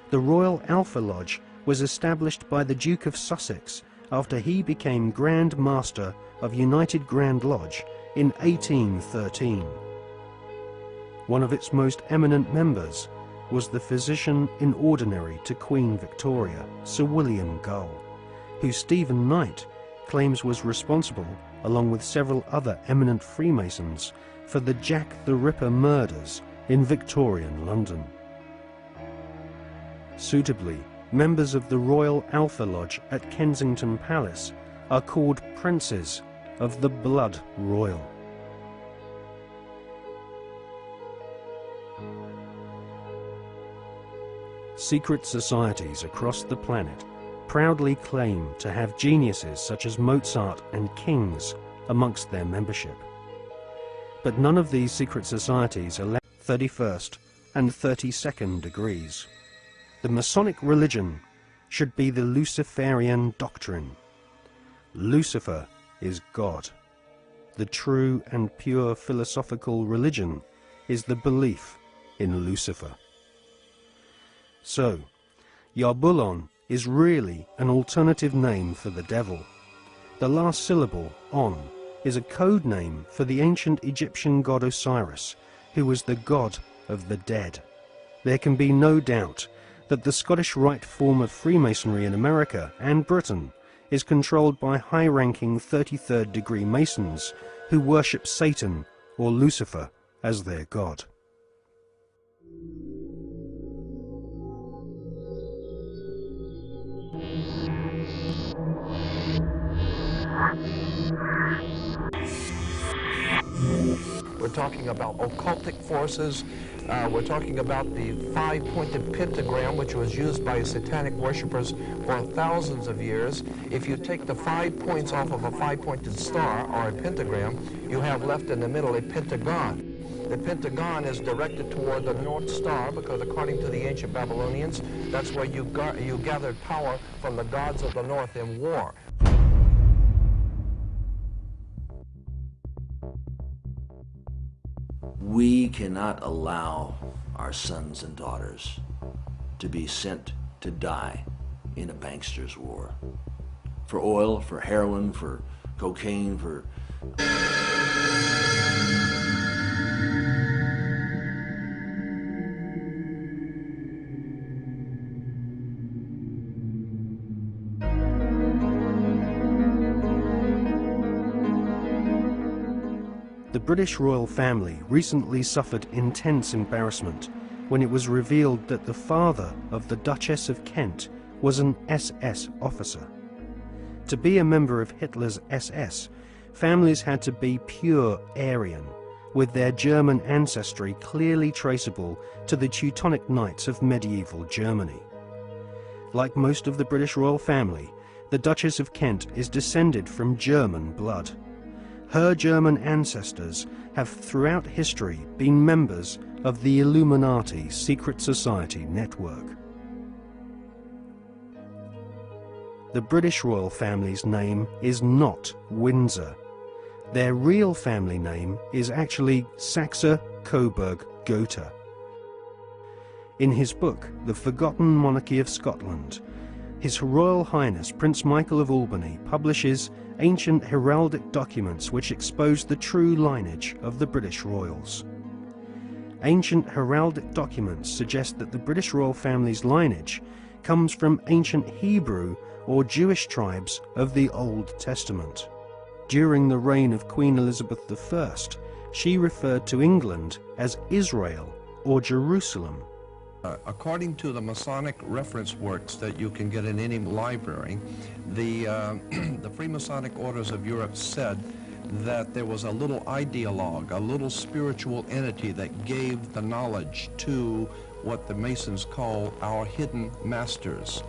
The Royal Alpha Lodge was established by the Duke of Sussex after he became Grand Master of United Grand Lodge in 1813. One of its most eminent members was the physician in ordinary to Queen Victoria, Sir William Gull, who Stephen Knight claims was responsible, along with several other eminent Freemasons, for the Jack the Ripper murders in Victorian London. Suitably, members of the Royal Alpha Lodge at Kensington Palace are called Princes of the Blood Royal. Secret societies across the planet proudly claim to have geniuses such as Mozart and kings amongst their membership. But none of these secret societies are 31st and 32nd degrees. The Masonic religion should be the Luciferian doctrine. Lucifer is God. The true and pure philosophical religion is the belief in Lucifer. So, Yarbulon is really an alternative name for the devil. The last syllable, on, is a code name for the ancient Egyptian god Osiris, who was the god of the dead. There can be no doubt that the Scottish Rite form of Freemasonry in America and Britain is controlled by high-ranking 33rd degree Masons who worship Satan or Lucifer as their god. We're talking about occultic forces. We're talking about the five-pointed pentagram, which was used by satanic worshippers for thousands of years. If you take the 5 points off of a five-pointed star, or a pentagram, you have left in the middle a pentagon. The pentagon is directed toward the North Star because, according to the ancient Babylonians, that's where you gathered power from the gods of the North in war. We cannot allow our sons and daughters to be sent to die in a bankster's war. For oil, for heroin, for cocaine, for... The British royal family recently suffered intense embarrassment when it was revealed that the father of the Duchess of Kent was an SS officer. To be a member of Hitler's SS, families had to be pure Aryan, with their German ancestry clearly traceable to the Teutonic Knights of medieval Germany. Like most of the British royal family, the Duchess of Kent is descended from German blood. Her German ancestors have throughout history been members of the Illuminati secret society network. The British royal family's name is not Windsor. Their real family name is actually Saxe-Coburg-Gotha. In his book, The Forgotten Monarchy of Scotland, His Royal Highness Prince Michael of Albany publishes ancient heraldic documents which expose the true lineage of the British royals. Ancient heraldic documents suggest that the British royal family's lineage comes from ancient Hebrew or Jewish tribes of the Old Testament. During the reign of Queen Elizabeth I, she referred to England as Israel or Jerusalem. According to the Masonic reference works that you can get in any library, the Freemasonic Orders of Europe said that there was a little ideologue, a little spiritual entity that gave the knowledge to what the Masons call our hidden masters.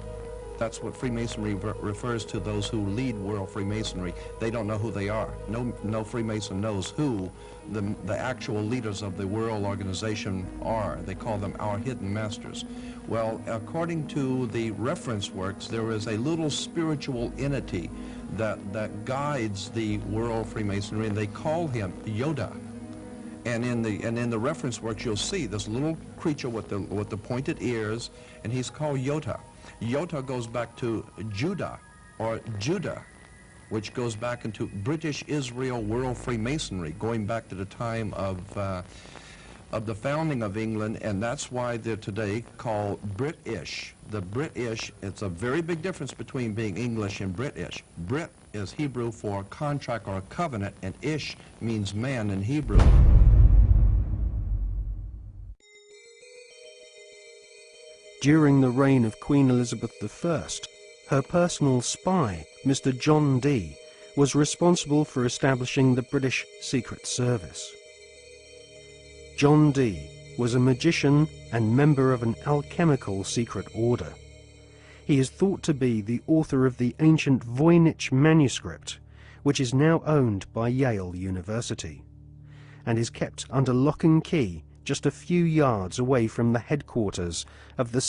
That's what Freemasonry refers to those who lead world Freemasonry. They don't know who they are. No Freemason knows who the actual leaders of the world organization are. They call them our hidden masters. Well, according to the reference works, there is a little spiritual entity that guides the world Freemasonry, and they call him Yoda. And in the reference works, you'll see this little creature with the pointed ears, and he's called Yota. Yota goes back to Judah, or Judah, which goes back into British Israel World Freemasonry, going back to the time of the founding of England, and that's why they're today called British. The British, it's a very big difference between being English and British. Brit is Hebrew for contract or covenant, and Ish means man in Hebrew. During the reign of Queen Elizabeth I, her personal spy, Mr. John Dee, was responsible for establishing the British Secret Service. John Dee was a magician and member of an alchemical secret order. He is thought to be the author of the ancient Voynich manuscript, which is now owned by Yale University, and is kept under lock and key just a few yards away from the headquarters of the